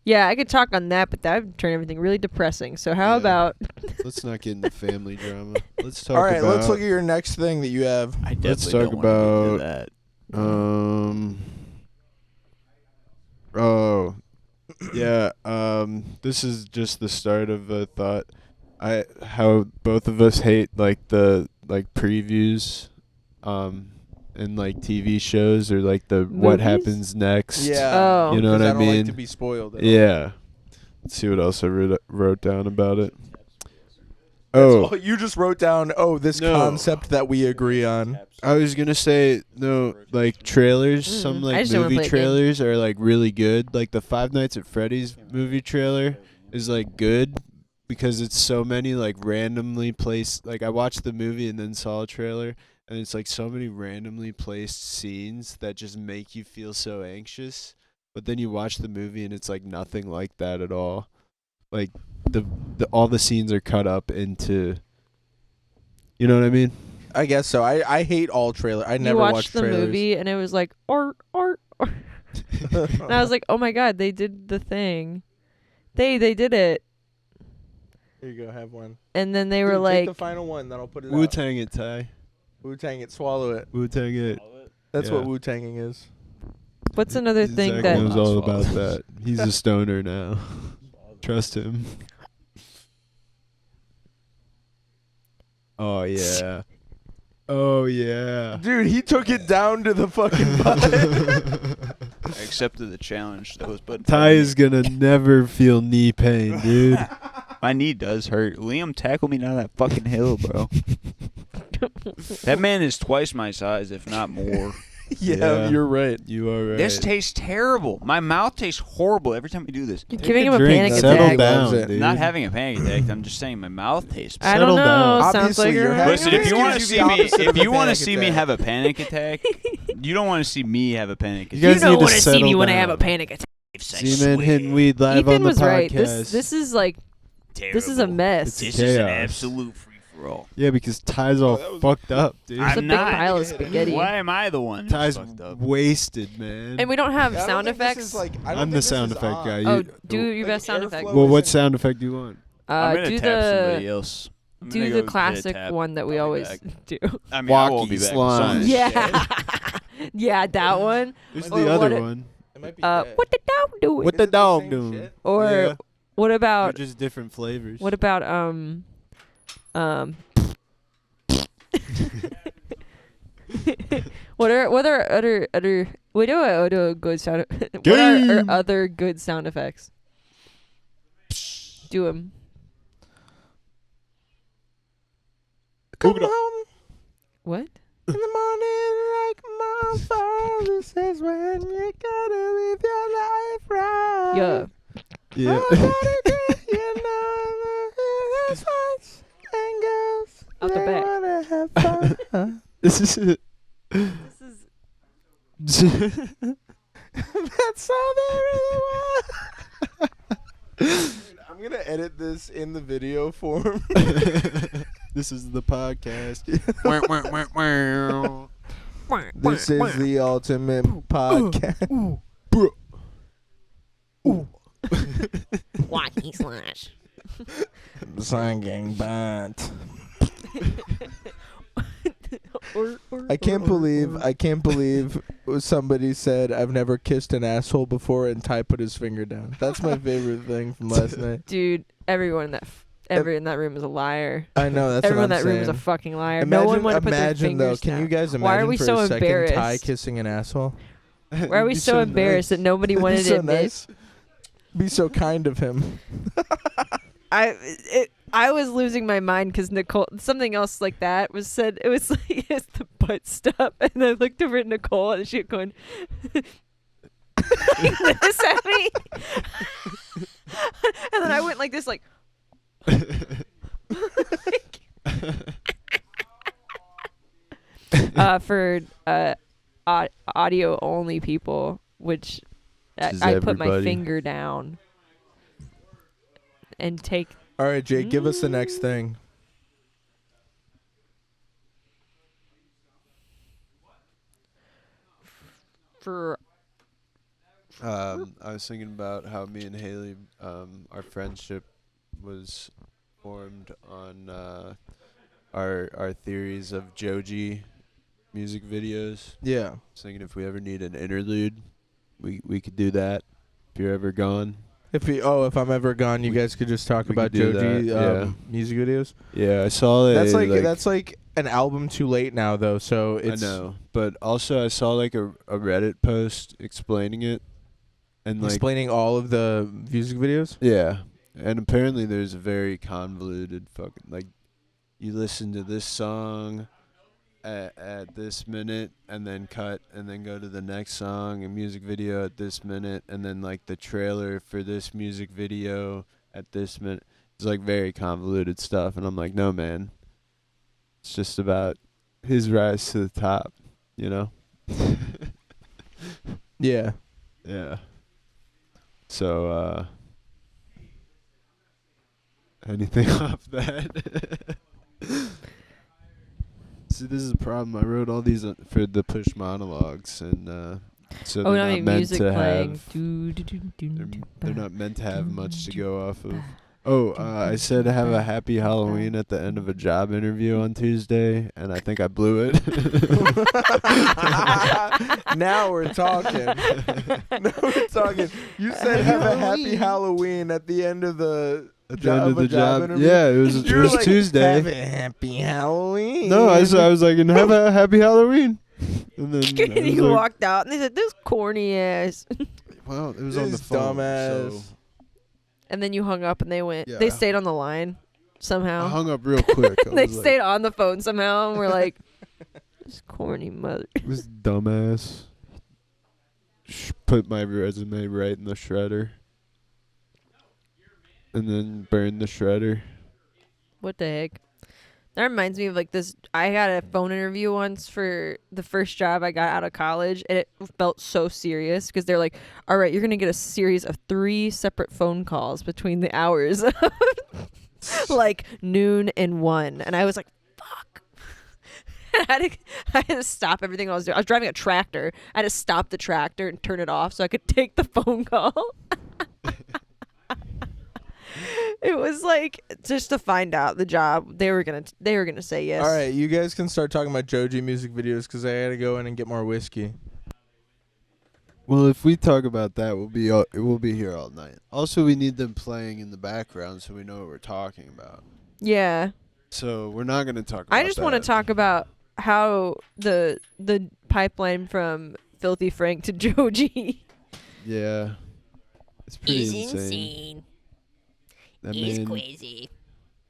Yeah, I could talk on that, but that would turn everything really depressing. So how Yeah. about Let's not get into family drama. Let's talk All right, about. let's look at your next thing that you have. I Let's definitely talk don't wanna get into about- that. Oh, yeah. This is just the start of a thought. How both of us hate like the previews, in like TV shows or like the what Movies? happens next. Yeah. Oh. You know what 'Cause I I don't like mean? to be spoiled. Yeah. Let's see what else I wrote down about it. Oh, Oh, you just wrote down, this No. concept that we agree on. I was gonna say no, like trailers. Some I like just don't wanna movie play a game. trailers are like really good. Like the Five Nights at Freddy's movie trailer is like good because it's so many like randomly placed. Like I watched the movie and then saw a trailer, and it's like so many randomly placed scenes that just make you feel so anxious. But then you watch the movie and it's like nothing like that at all. Like the all the scenes are cut up into. You know what I mean? I guess so. I hate all trailer. I never you watched watch the trailers. movie and it was like art. And I was like, oh my god, they did the thing. They did it. Here you go, have one. And then they Dude, were like, take the final one, then I'll put it Wu out. Tang it, Ty. Wu-Tang it, swallow it. Wu Tang it. That's Yeah. what Wu-Tanging is. what's another thing Zach that knows all Not about swallows. that. He's a stoner now. Trust him. Oh yeah. Oh yeah. Dude, he took it down to the fucking butt. I accepted the challenge that was put. in front Ty of me. is gonna never feel knee pain, dude. My knee does hurt. Liam tackled me down that fucking hill, bro. That man is twice my size, if not more. Yeah, you're right. You are right. This tastes terrible. My mouth tastes horrible every time we do this. you're Take giving a him a drink, panic settle attack. Loves down, it. dude. Not having a panic attack. I'm just saying my mouth tastes bad. I don't Settle know. down. Sounds Obviously, like you're you're having- Listen, if This you gives want to you see the me, opposite of if a you want to panic see me attack. have a panic attack, you don't want to see me have a panic You attack. guys need to wanna settle down. panic attack. Z-Man hitting weed live Ethan on the was podcast. right. This is like this is a mess. It's This is an chaos. absolute free for all. Yeah, because Ty's all fucked up, dude. It's a I'm big not. pile of spaghetti. Why am I the one? who's Ty's fucked up? wasted, man. And we don't have I don't sound think this effects. is like- I don't I'm think the this sound is effect on. guy. Oh, You- do your Like, best sound airflow effect. Well, what isn't- sound effect do you want? I'm gonna Do tap somebody the else. I'm do gonna the go get a classic tap. one that we I'll be always back. do. I mean, I won't Walkie be back. slime. Someone's dead. Yeah, yeah, that one. There's Or the what other it- one. It might be What the dog doing? What the Is it the dog same doing? shit? Or Yeah. what They're about just different flavors. what about what are other we do a good sound what are Game. other good sound effects? Do them. Come home. What? In the morning, like my father says, when you gotta live your life right. Yeah. Yeah. You know the boys and girls, Out the they back. wanna have fun. This is it. This is That's all they really want. I'm gonna edit this in the video form. This is the podcast. This is the ultimate podcast. Wacky Slash. Singing band. Or, I can't believe somebody said I've never kissed an asshole before and Ty put his finger down. That's my favorite thing from last night. dude, everyone in that room is a liar. I know that's Everyone in what I'm that room is a saying. fucking liar. No one want to put their Imagine though, fingers can down. you guys imagine Why are we for so a second Ty embarrassed? kissing an asshole? Why are we so embarrassed that nobody Be wanted so to admit? nice. Be so kind of him. I was losing my mind because Nicole, something else like that was said. It was like it's the butt stuff, and I looked over at Nicole and she going like this at me, and then I went like this, like. For audio only people, which Is I put my everybody. finger down and take. All right, Jake, give us the next thing. For I was thinking about how me and Haley, our friendship was formed on our theories of Joji music videos. Yeah. I was thinking if we ever need an interlude, we could do that. If you're ever gone. If I'm ever gone, you guys could just talk we about could do Joji that, yeah. music videos. Yeah, I saw That's like an album too late now, though. So it's I know, but also I saw like a Reddit post explaining it, and like explaining all of the music videos. yeah, and apparently there's a very convoluted fucking like you listen to this song at this minute and then cut and then go to the next song and music video at this minute and then like the trailer for this music video at this minute. It's like very convoluted stuff, and I'm like, no man, it's just about his rise to the top, you know? Yeah. Yeah. So anything off that? See, this is the problem. I wrote all these for the push monologues, and so oh, they're not not any meant music to playing. have. They're not meant to have much to go off of. Oh, I said have a happy Halloween at the end of a job interview on Tuesday, and I think I blew it. Now we're talking. Now we're talking. You said have a happy Halloween at the end of the At the end of the job. interview. Yeah, it was You were like, Tuesday. Have a happy Halloween. No, I was like, and have a happy Halloween. And then I And was you like, walked out, and they said, "This corny ass." well, it was on the This phone. dumbass. So And then you hung up, and they went. Yeah. They stayed on the line I somehow. hung up real quick. I They was like, stayed on the phone somehow, and we're like, "This corny mother." this dumbass put my resume right in the shredder. And then burned the shredder. What the heck? That reminds me of like this. I had a phone interview once for the first job I got out of college, and it felt so serious because they're like, "All right, you're gonna get a series of 3 separate phone calls between the hours of like noon and 1," and I was like, "Fuck." I had to stop everything I was doing. I was driving a tractor. I had to stop the tractor and turn it off so I could take the phone call. It was like just to find out the job. They were gonna say yes. All right, you guys can start talking about Joji music videos because I gotta go in and get more whiskey. Well, if we talk about that, we'll be here all night. Also, we need them playing in the background so we know what we're talking about. Yeah. So we're not going to talk about I just want to talk about how the pipeline from Filthy Frank to Joji Yeah. It's pretty insane. That man, crazy.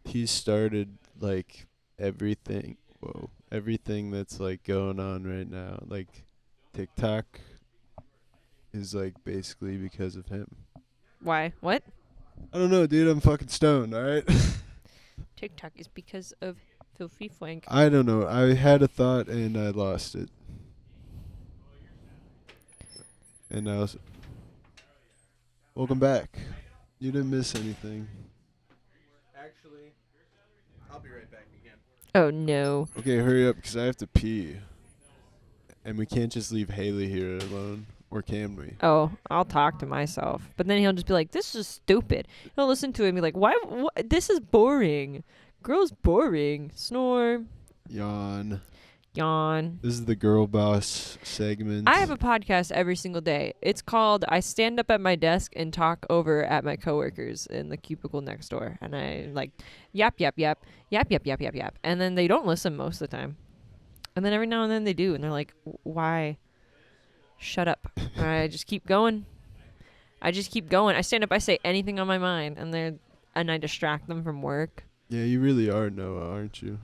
he started like everything. Whoa. everything that's like going on right now. Like TikTok is like basically because of him. Why? What? I don't know, dude. I'm fucking stoned. All right. TikTok is because of Filthy Frank. I don't know. I had a thought and I lost it. And I was. Welcome back. You didn't miss anything. Actually, I'll be right back again. Oh no. Okay, hurry up because I have to pee. And we can't just leave Haley here alone. Or can we? Oh, I'll talk to myself. But then he'll just be like, "This is stupid." He'll listen to it and be like, "Why? This is boring. Girl's boring." Snore. Yawn. Yawn. This is the girl boss segment. I have a podcast every single day. It's called I stand up at my desk and talk over at my coworkers in the cubicle next door. And I like yap, yap, yap, yap, yap, yap, yap, yap. And then they don't listen most of the time. And then every now and then they do. And they're like, why? Shut up. And I just keep going. I stand up, I say anything on my mind. And I distract them from work. Yeah, you really are Noah, aren't you?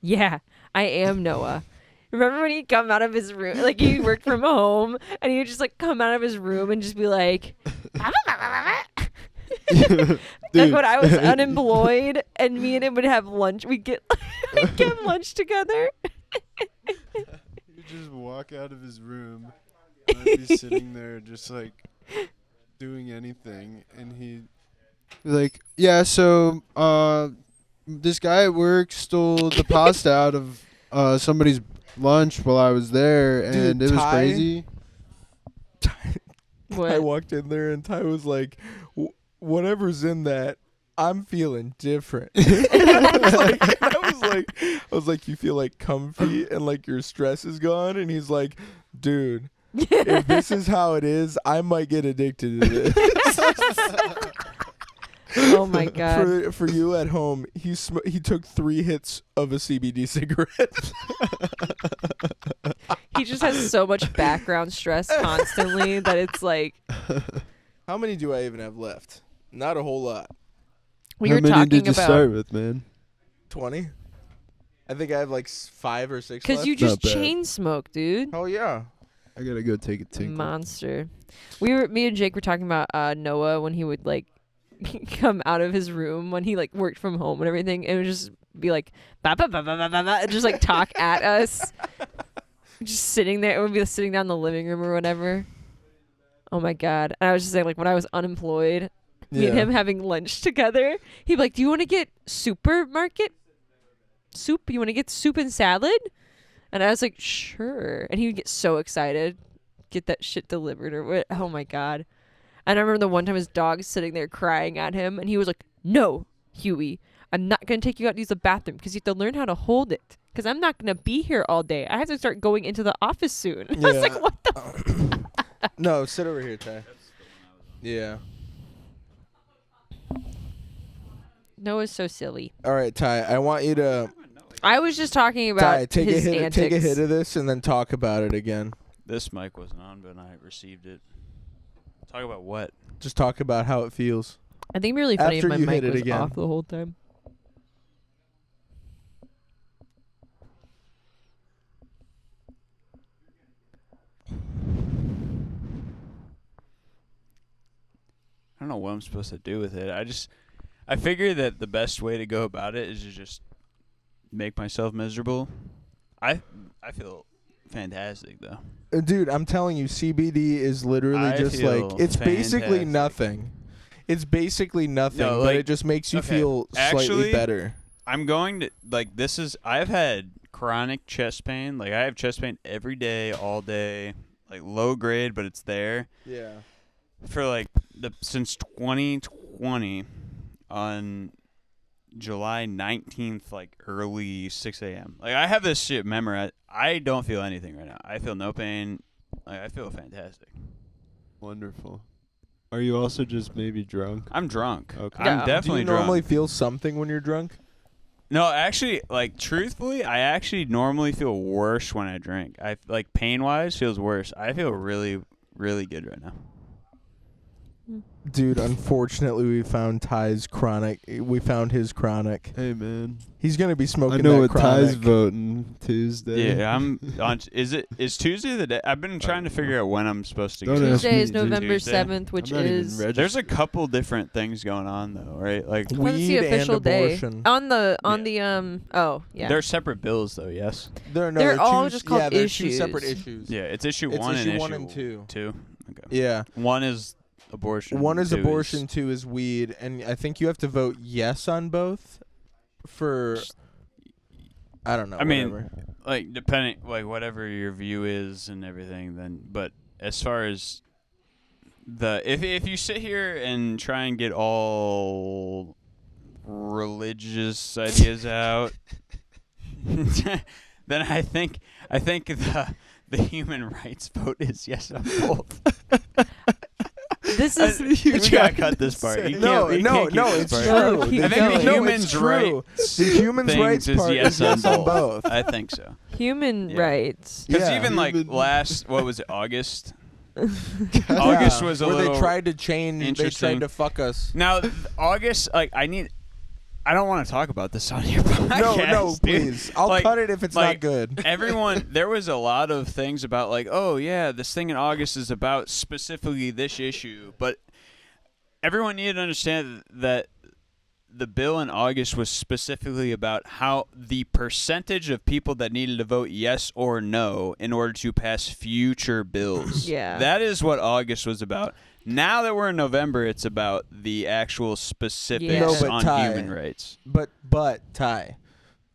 Yeah, I am Noah. Remember when he'd come out of his room, like he worked from home, and he'd just like come out of his room and just be like, like when I was unemployed and me and him would have lunch, we'd get lunch together. He'd just walk out of his room, and I'd be sitting there just like doing anything, and he'd be like, yeah, so this guy at work stole the pasta out of somebody's lunch while I was there, and Dude, it was Ty- crazy. What? I walked in there and Ty was like, "Whatever's in that, I'm feeling different." I was like, "You feel like comfy and like your stress is gone?" And he's like, "Dude, if this is how it is, I might get addicted to this." Oh my god. For you at home, he took 3 hits of a CBD cigarette. He just has so much background stress constantly that it's like How many do I even have left? Not a whole lot. we How were many talking did you about start with, man? 20. I think I have like 5 or 6 because left. you just Not bad. chain smoke, dude. Oh yeah. I gotta go take a tinkle. Monster. Me and Jake were talking about Noah when he would like come out of his room when he like worked from home and everything, and it would just be like ba ba ba ba ba ba ba, and just like talk at us. Just sitting there, it would be sitting down in the living room or whatever. Oh my god! And I was just saying, like when I was unemployed, me and him having lunch together, he'd be like, "Do you want to get supermarket soup? You want to get soup and salad?" And I was like, "Sure." And he would get so excited, get that shit delivered or what? Oh my god! And I remember the one time his dog's sitting there crying at him, and he was like, "No, Huey, I'm not gonna take you out to use the bathroom because you have to learn how to hold it. Because I'm not gonna be here all day. I have to start going into the office soon." I was like, "What the?" No, sit over here, Ty. Yeah. Noah's so silly. All right, Ty. I want you to I was just talking about Ty take his a hit. antics. Take a hit of this and then talk about it again. This mic wasn't on, but I received it. Talk about what? Just talk about how it feels. I think it'd be really funny After if my you mic hit it was again. off the whole time. I don't know what I'm supposed to do with it. I figure that the best way to go about it is to just make myself miserable. I feel fantastic though. Dude, I'm telling you, CBD is literally I just feel like it's basically fantastic. nothing. It's basically nothing, No, but like- it just makes you okay, feel actually- slightly better. I'm going to I've had chronic chest pain. Like I have chest pain every day, all day, like low grade, but it's there Yeah. for like since 2020 on July 19th, like early 6 a.m. Like I have this shit memorized. I don't feel anything right now. I feel no pain. Like I feel fantastic. Wonderful. Are you also just maybe drunk? I'm drunk. Okay. I'm Yeah. definitely Do you normally drunk. feel something when you're drunk? No, actually, like truthfully, I actually normally feel worse when I drink. I like pain wise feels worse. I feel really, really good right now. Dude, unfortunately, we found Ty's chronic. We found his chronic. Hey, man. He's gonna be smoking. I know that what chronic. Ty's voting Tuesday. Yeah, I'm on. Is Tuesday the day? I've been trying to figure out when I'm supposed to Don't go. ask Tuesday me, is dude. November Tuesday? 7th, which I'm not even is registered. There's a couple different things going on though, right? Like when's the Weed official and day abortion. on the Oh yeah. they're separate bills though. Yes. They're all just called they're issues. two separate issues. Yeah, it's issue It's 1 issue and 1 issue and 2. 2. Okay. Yeah. One is abortion. One is 2 abortion, 2 is weed, and I think you have to vote yes on both. For I don't know. I mean, whatever. like depending, like whatever your view is and everything. Then, but as far as if you sit here and try and get all religious ideas out, then I think the human rights vote is yes on both. This is we gotta cut this part. You No, can't- you no, can't keep no, this it's part. true. No, keep I think going. the No, human's it's true. rights. The human's things rights is part yes is yes on both. I think so. human Yeah. rights. Because Yeah. even like Human- last, what was it, August? Yeah, August was a where little they tried to change. They interesting. tried to fuck us. Now, August, like I don't want to talk about this on your podcast. No, dude. please. I'll Like- cut it if it's like, not good. Everyone, there was a lot of things about like, oh yeah, this thing in August is about specifically this issue, but everyone needed to understand that the bill in August was specifically about how the percentage of people that needed to vote yes or no in order to pass future bills. Yeah. That is what August was about. Now that we're in November, it's about the actual specifics Yeah. No, but on Ty, human rights. But Ty,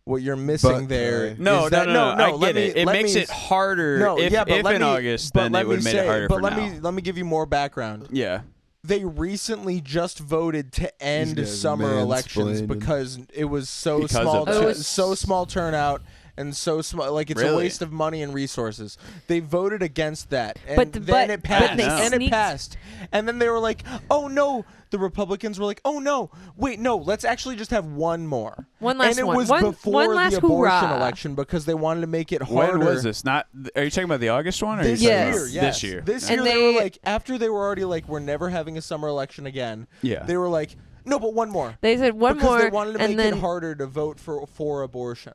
what you're missing But, there? No, is that, no. I let get me, it. It let makes me, it harder. No, if yeah, but if let in me, August, but then let it would me make say, it harder but for let now. me give you more background. Yeah. They recently just voted to end guys summer elections mansplaining. because it was so Because small, of that. so small turnout. And so small, like it's a Really? waste of money and resources. They voted against that, and But- then but- it but passed. they And it sneaked- passed. And then they were like, "Oh no!" The Republicans were like, "Oh no! Wait, no! Let's actually just have one more." One last and it one. was One- before one last the abortion hoorah. election because they wanted to make it harder. When was this? Not? Are you talking about the August one? Or This are you Yes. talking year, about yes. This year. This And year, they were they- like, after they were already like, we're never having a summer election again. Yeah. They were like, no, but one more. They said one because more, they wanted to and make then it harder to vote for abortion.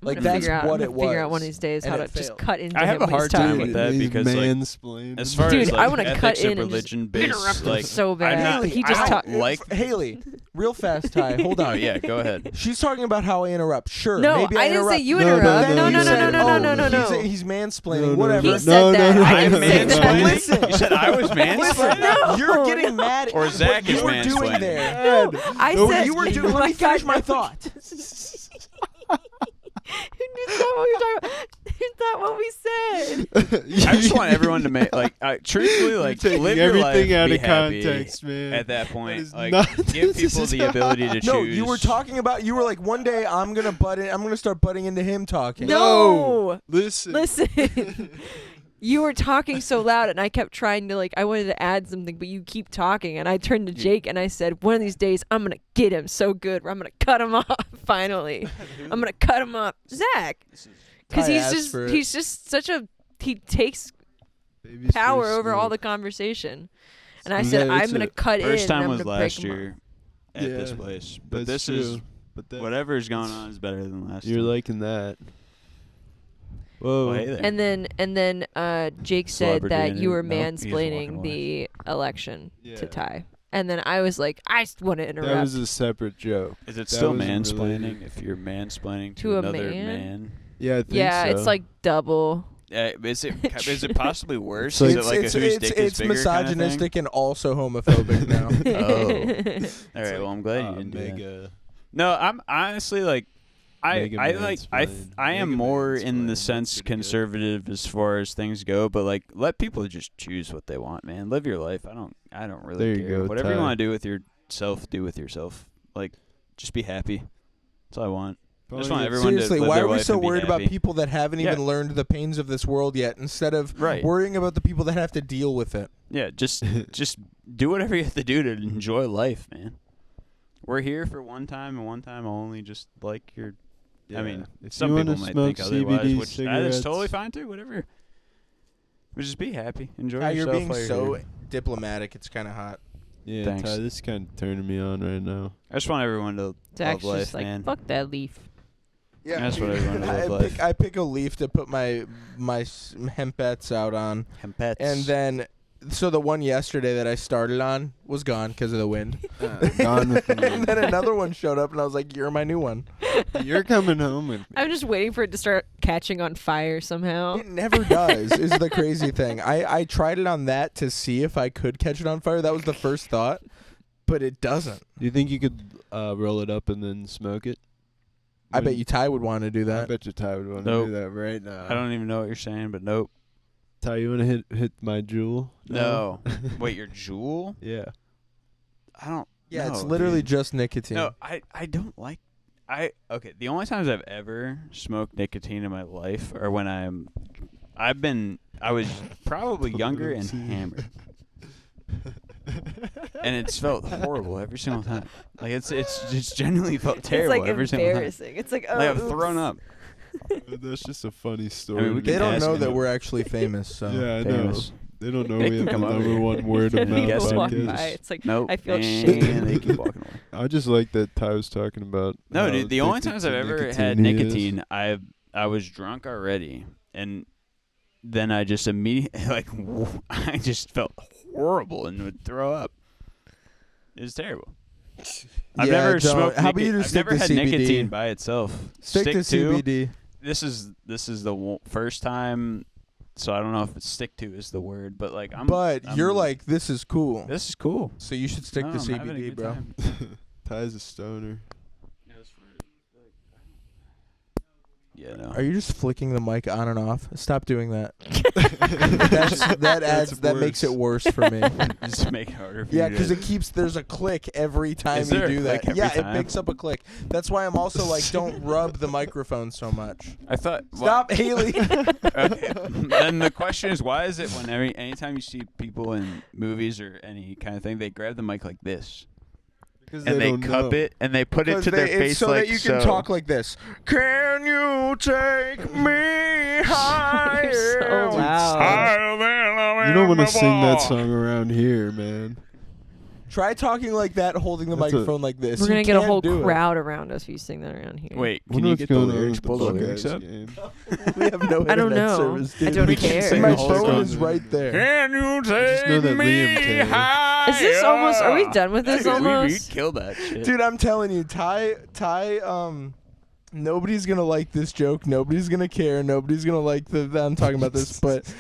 Like I'm gonna that's figure out, what I'm it gonna was. figure out one of these days and how it to just failed. cut into I have him a when he's hard time talking. with that He's because, like, mansplained. As far Dude, as I like wanna cut ethics in of and just religion based, interrupt him like so bad. I'm not, But he just I talk- don't like. Haley, real fast, Ty. Hold on. Oh yeah, go ahead. She's talking about how I interrupt. Sure. No, maybe I didn't interrupt. say you No, no, interrupt. no, No, you no, no, said, no, no, no, no, no, no. He's mansplaining. No, no, whatever. He no, said that. no, I I'm didn't say that. mansplaining. Listen. You said I was Listen, mansplaining. you're getting mad at Or Zach what you is were doing mansplaining. there. No, I No, said You were doing. Oh Let my me finish God, my no. thought. Is that what we were talking about? Is that what we said? I just want everyone to make like, truthfully, like taking live your life, everything out be of happy context, man. At that That point, is like not- give this people is the not- ability to choose. No, you were talking about. You were like, one day I'm gonna butt in. I'm gonna start butting into him talking. No. Listen. Listen. You were talking so loud, and I kept trying to I wanted to add something, but you keep talking, and I turned to Jake and I said, "One of these days, I'm gonna get him so good, where I'm gonna cut him off. Finally, I'm gonna cut him off, Zach, because I asked for it. he's just such a he takes Baby's power first over all the smoke. conversation, and I Yeah, said, it's I'm gonna a- cut in. First and time I'm was gonna break last him off. year at this Yeah, place, but that's this true. is But that, whatever's going on is better than last. You're time. liking that. Whoa. Well, hey there. And then Jake said Celebrity that in you it. were Nope, he's walking mansplaining away. the election Yeah. to Ty. And then I was like, I want to interrupt. That was a separate joke. Is it that still wasn't mansplaining related. if you're mansplaining To to a another man? man? Yeah, I think yeah, so. it's like double. Is it possibly worse? It's Is like- it like a whose dick is it's bigger misogynistic and also homophobic now. Kind of thing? Oh, all right. Well, I'm glad you didn't do that. mega. No, I'm honestly like, Mega I mansplain. am Mega more in the mansplain. sense That's pretty good. conservative as far as things go, but like let people just choose what they want, man. Live your life. I don't really There you care. go, Whatever you Ty. want to do with yourself, do with yourself. Like, just be happy. That's all I want. I just want everyone Seriously, to live why their are we life so and be worried about happy. people that haven't Yeah. even learned the pains of this world yet, instead of Right. worrying about the people that have to deal with it? Yeah, just do whatever you have to do to enjoy life, man. We're here for one time and one time only. Just like your, I mean, if some you people wanna might smoke think otherwise, CBD which that cigarettes, is totally fine too. Whatever. But just be happy, enjoy Ty, you're yourself. being while so here. diplomatic. It's kind of hot. Yeah, Thanks. Ty, this is kind of turning me on right now. I just want everyone to Zach's love life, just like, man. fuck that leaf. Yeah, That's what everyone to live life. I pick a leaf to put my hempettes out on, Hempettes. and then so the one yesterday that I started on was gone because of the wind. Gone with the And wind. then another one showed up, and I was like, "You're my new one." You're coming home with me. I'm just waiting for it to start catching on fire somehow. It never does. Is the crazy thing. I tried it on that to see if I could catch it on fire. That was the first thought, but it doesn't. Do you think you could roll it up and then smoke it? I bet you Ty would want to do I that. bet you Ty would want to Nope. do that right now. I don't even know what you're saying, but nope. Ty, you want to hit my jewel? No. Wait, your jewel? Yeah. I don't. Yeah, no, it's literally dude. just nicotine. No, I don't like. Okay. The only times I've ever smoked nicotine in my life are when I was probably younger and hammered. And it's felt horrible every single time. Like it's genuinely felt terrible it's like every single time. embarrassing. It's like, oh, Like I've oops. thrown up. That's just a funny story. I mean, we to They can me. don't ask know him. that we're actually famous. So Yeah, I know. Famous. They don't know They we can have come the over number here. one word of And mouth he guess goes walking what? by. podcast. It's like, Nope. I feel and shame. they keep walking away. I just like that Ty was talking about. No, how dude. The only addicted times to I've ever had he is. nicotine, I was drunk already, and then I just immediately I just felt horrible and would throw up. It was terrible. I've Yeah, never don't. smoked. How about you I've just stick never to had CBD? nicotine by itself. stick to CBD. This is the first time, so I don't know if it's stick to is the word, but like I'm. You're like, this is cool. this is cool. So you should stick No, to I'm having a CBD, good bro. time. Ty's a stoner. Yeah, no. Are you just flicking the mic on and off? Stop doing that. That makes it worse for me. Just make it harder for Yeah, you because to- it keeps. There's a click every time Is you there a do that. click every Yeah, time? it picks up a click. That's why I'm also like, don't rub the microphone so much. I thought. Stop, Haley. Okay. Then the question is, why is it when anytime you see people in movies or any kind of thing, they grab the mic like this Because and they don't cup know. it and they put it to their it's face so like that you can so. talk like this. Can you take me higher? You're so loud. You don't want to sing that song around here, man. Try talking like that, holding the That's a- microphone like this. We're gonna You get a can't whole do it. crowd around us if you sing that around here. Wait, Wonder can you what's get the going on lyrics? with the Pull the Buckeyes lyrics up. game. We have no I don't internet know. service, dude. I don't We can care. sing My the whole phone song. is right there. Can you just know take that Liam me can. higher? Is this almost? Are we done with this We almost? killed that shit. Dude, I'm telling you, Ty, nobody's gonna like this joke. Nobody's gonna care. Nobody's gonna like that I'm talking about this. But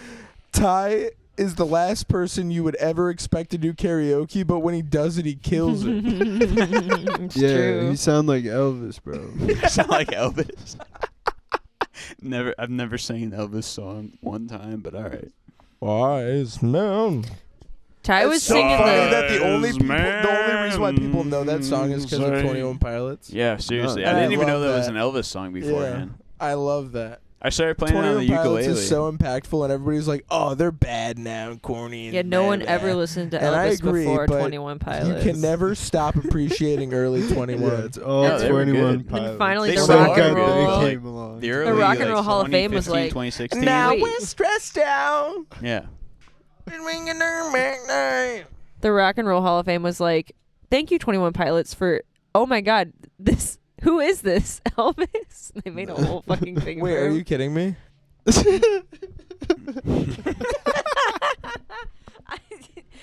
Ty is the last person you would ever expect to do karaoke, but when he does it, he kills it. It's Yeah, true. you sound like Elvis, bro. I sound like Elvis. I've never sang an Elvis song one time, but all right. Wise man. Ty was It's so singing funny the. that the only reason why people know that song is because of 21 Pilots. Yeah, seriously. No. I And I didn't even know love there was that. an Elvis song beforehand. I love that. I started playing it on 21 the Pilots ukulele. is so impactful, and everybody's like, "Oh, they're bad now, and corny." And Yeah, no blah, one blah." ever listened to And I Elvis agree, before but 21 Pilots. You can never stop appreciating early 21. Yeah, it's all No, they were 21 good. And then Pilots. finally They the still rock are and good. roll. They Like, came along. the early, Rock and like, Roll Hall of Fame was 2015, like- 2016. Now Wait. we're stressed out. Yeah. The Rock and Roll Hall of Fame was like, "Thank you, 21 Pilots, for oh my God, this who is this Elvis?" They made a whole fucking thing. Wait, for are him. you kidding me?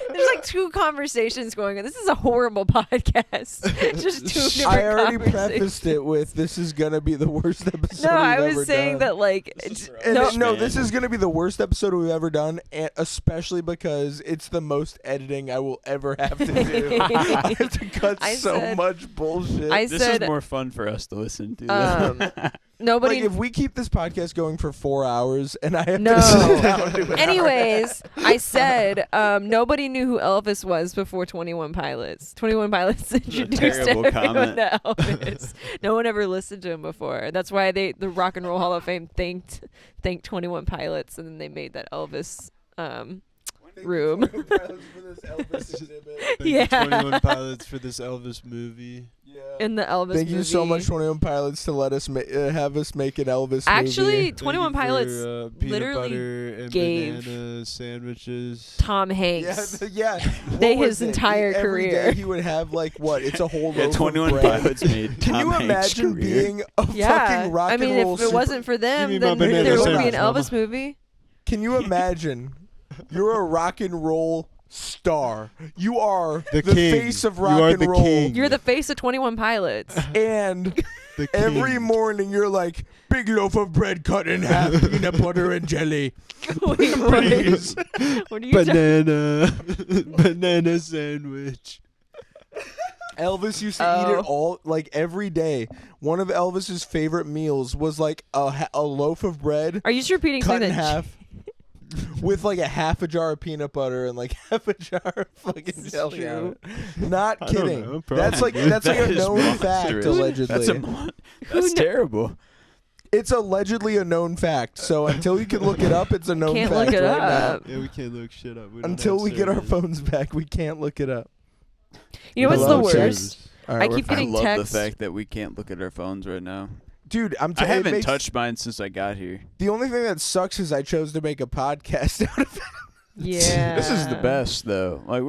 There's like two conversations going on. This is a horrible podcast. Just two different I already conversations. prefaced it with this is gonna be the worst episode. No, we've I ever was saying done. that like And no, no, this is gonna be the worst episode we've ever done, and especially because it's the most editing I will ever have to do. I have to cut I so said- much bullshit. I This said is more fun for us to listen to. nobody. like if we keep this podcast going for 4 hours and I have No. to sit down and do an hour. Anyways, I said nobody knew who Elvis was before 21 Pilots. 21 Pilots introduced terrible everyone comment. to Elvis. No one ever listened to him before. That's why the Rock and Roll Hall of Fame thanked 21 Pilots, and then they made that Elvis. room. Thank you, 21 Pilots, for this Elvis exhibit. Thank you, Yeah. 21 Pilots, for this Elvis movie. In the Elvis Thank movie. you so much, 21 Pilots, to let us have us make an Elvis Actually, movie. 21 Thank you Pilots for, peanut literally butter and gave banana sandwiches. Tom Yeah, Hanks. yeah. What They was his it? entire Every career. day he would have like what? It's a whole Yeah, loaf 21 of bread. Pilots made Can Tom you Hanks' imagine career. being a Yeah. fucking rock I mean, and roll if it wasn't for them, Give me my then banana there would be an sandwich, Elvis movie. Can you imagine? You're a rock and roll star. You are The the king. face of You rock are and the roll. king. You're the face of 21 Pilots. And The every king. morning you're like, big loaf of bread cut in half, peanut butter and jelly. Wait, what? Please. What are you talking? Banana. Banana sandwich. Elvis used to eat it all, like every day. One of Elvis's favorite meals was like a loaf of bread Are you just repeating cut something in that? half with like a half a jar of peanut butter and like half a jar of fucking jelly on it. Not I don't kidding. know, That's like probably. that's like That a is known fact monstrous. allegedly. That's terrible. It's allegedly a known fact. So until you can look it up, it's a known Can't fact look it right up. Yeah, we can't look shit up. We don't Until have we get our servers. phones back, we can't look it up. You know We what's the love worst? servers. All right, I we're keep fine. getting love texts. the fact that we can't look at our phones right now. Dude, I it haven't makes- touched mine since I got here. The only thing that sucks is I chose to make a podcast out of it. Yeah. This is the best though. Like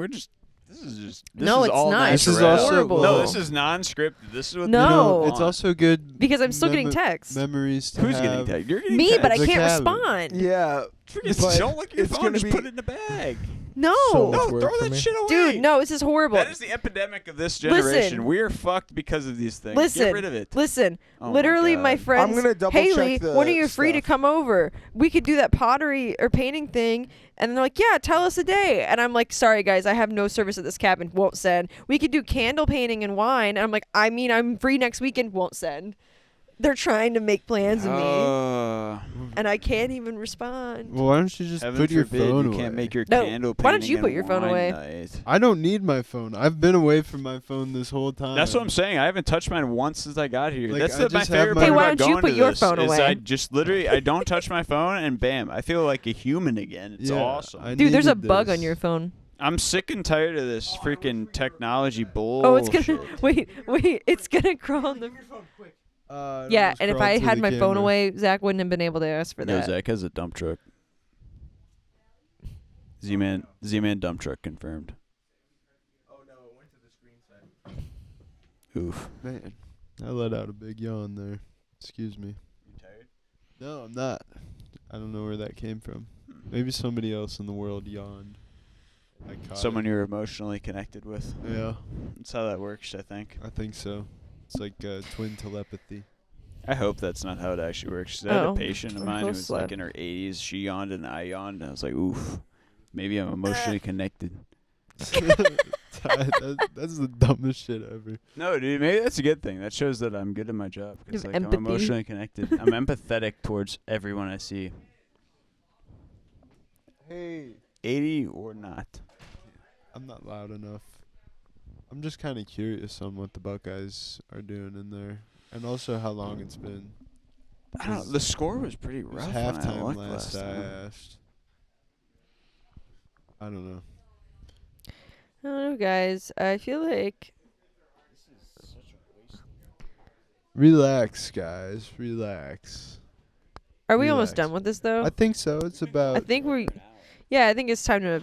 this is No, is it's all not. This is natural. also- horrible. No, this is non-scripted. This is what No. they No, It's also good. because I'm still getting mem- texts. Memories to Who's have. getting tagged? You're getting Me, tagged. but I The can't cabin. respond. Yeah. Freaking don't look at your it's phone. gonna Just be- put it in the bag. No. So- No, Much work throw for that me. shit away. Dude, no, this is horrible. That is the epidemic of this generation. Listen. We are fucked because of these things. Listen, Get rid of it. Listen, Oh my literally, my God. friends. I'm gonna double Haley, check the when are you free to stuff. come over? We could do that pottery or painting thing. And they're like, yeah, tell us a day. And I'm like, sorry, guys, I have no service at this cabin. Won't send. We could do candle painting and wine. And I'm like, I mean, I'm free next weekend. Won't send. They're trying to make plans with me. And I can't even respond. Well, why don't you just Heaven put your forbid phone you away? can't make your No, candle why don't painting you put and your phone wine away? night. I don't need my phone. I've been away from my phone this whole time. That's what I'm saying. I haven't touched mine once since I got here. Like, That's I my just have favorite my- part Hey, why about don't you going put to your this phone is away? I just literally I don't touch my phone and bam, I feel like a human again. It's Yeah, awesome. I Dude, there's a needed bug this. on your phone. I'm sick and tired of this freaking technology bull. Oh, it's gonna wait. It's gonna crawl in the. It Yeah, almost and if crawled I through had the my phone camera. away, Zach wouldn't have been able to ask for No, that. Zach has a dump truck. Z-Man dump truck confirmed. Oh no, it went to the screen side. Oof. Man, I let out a big yawn there. Excuse me. You tired? No, I'm not. I don't know where that came from. Maybe somebody else in the world yawned. I caught Someone it. you're emotionally connected with. Yeah, That's how that works, I think. I think so. It's like twin telepathy. I hope that's not how it actually works. 'Cause I had Oh, a patient of I'm mine who so was sad. like in her 80s. She yawned and I yawned, and I was like, oof. Maybe I'm emotionally connected. That's the dumbest shit ever. No, dude, maybe that's a good thing. That shows that I'm good at my job. 'Cause, You have like, I'm empathy. emotionally connected. I'm empathetic towards everyone I see. Hey. 80 or not. I'm not loud enough. I'm just kind of curious on what the Buckeyes are doing in there, and also how long it's been. I don't know. The score was pretty It was rough when I halftime looked last I time. asked. I don't know. I don't know, guys. I feel like Relax, guys. Relax. are we almost Relax. done with this though? I think so. It's about. I think we. Yeah, I think it's time to.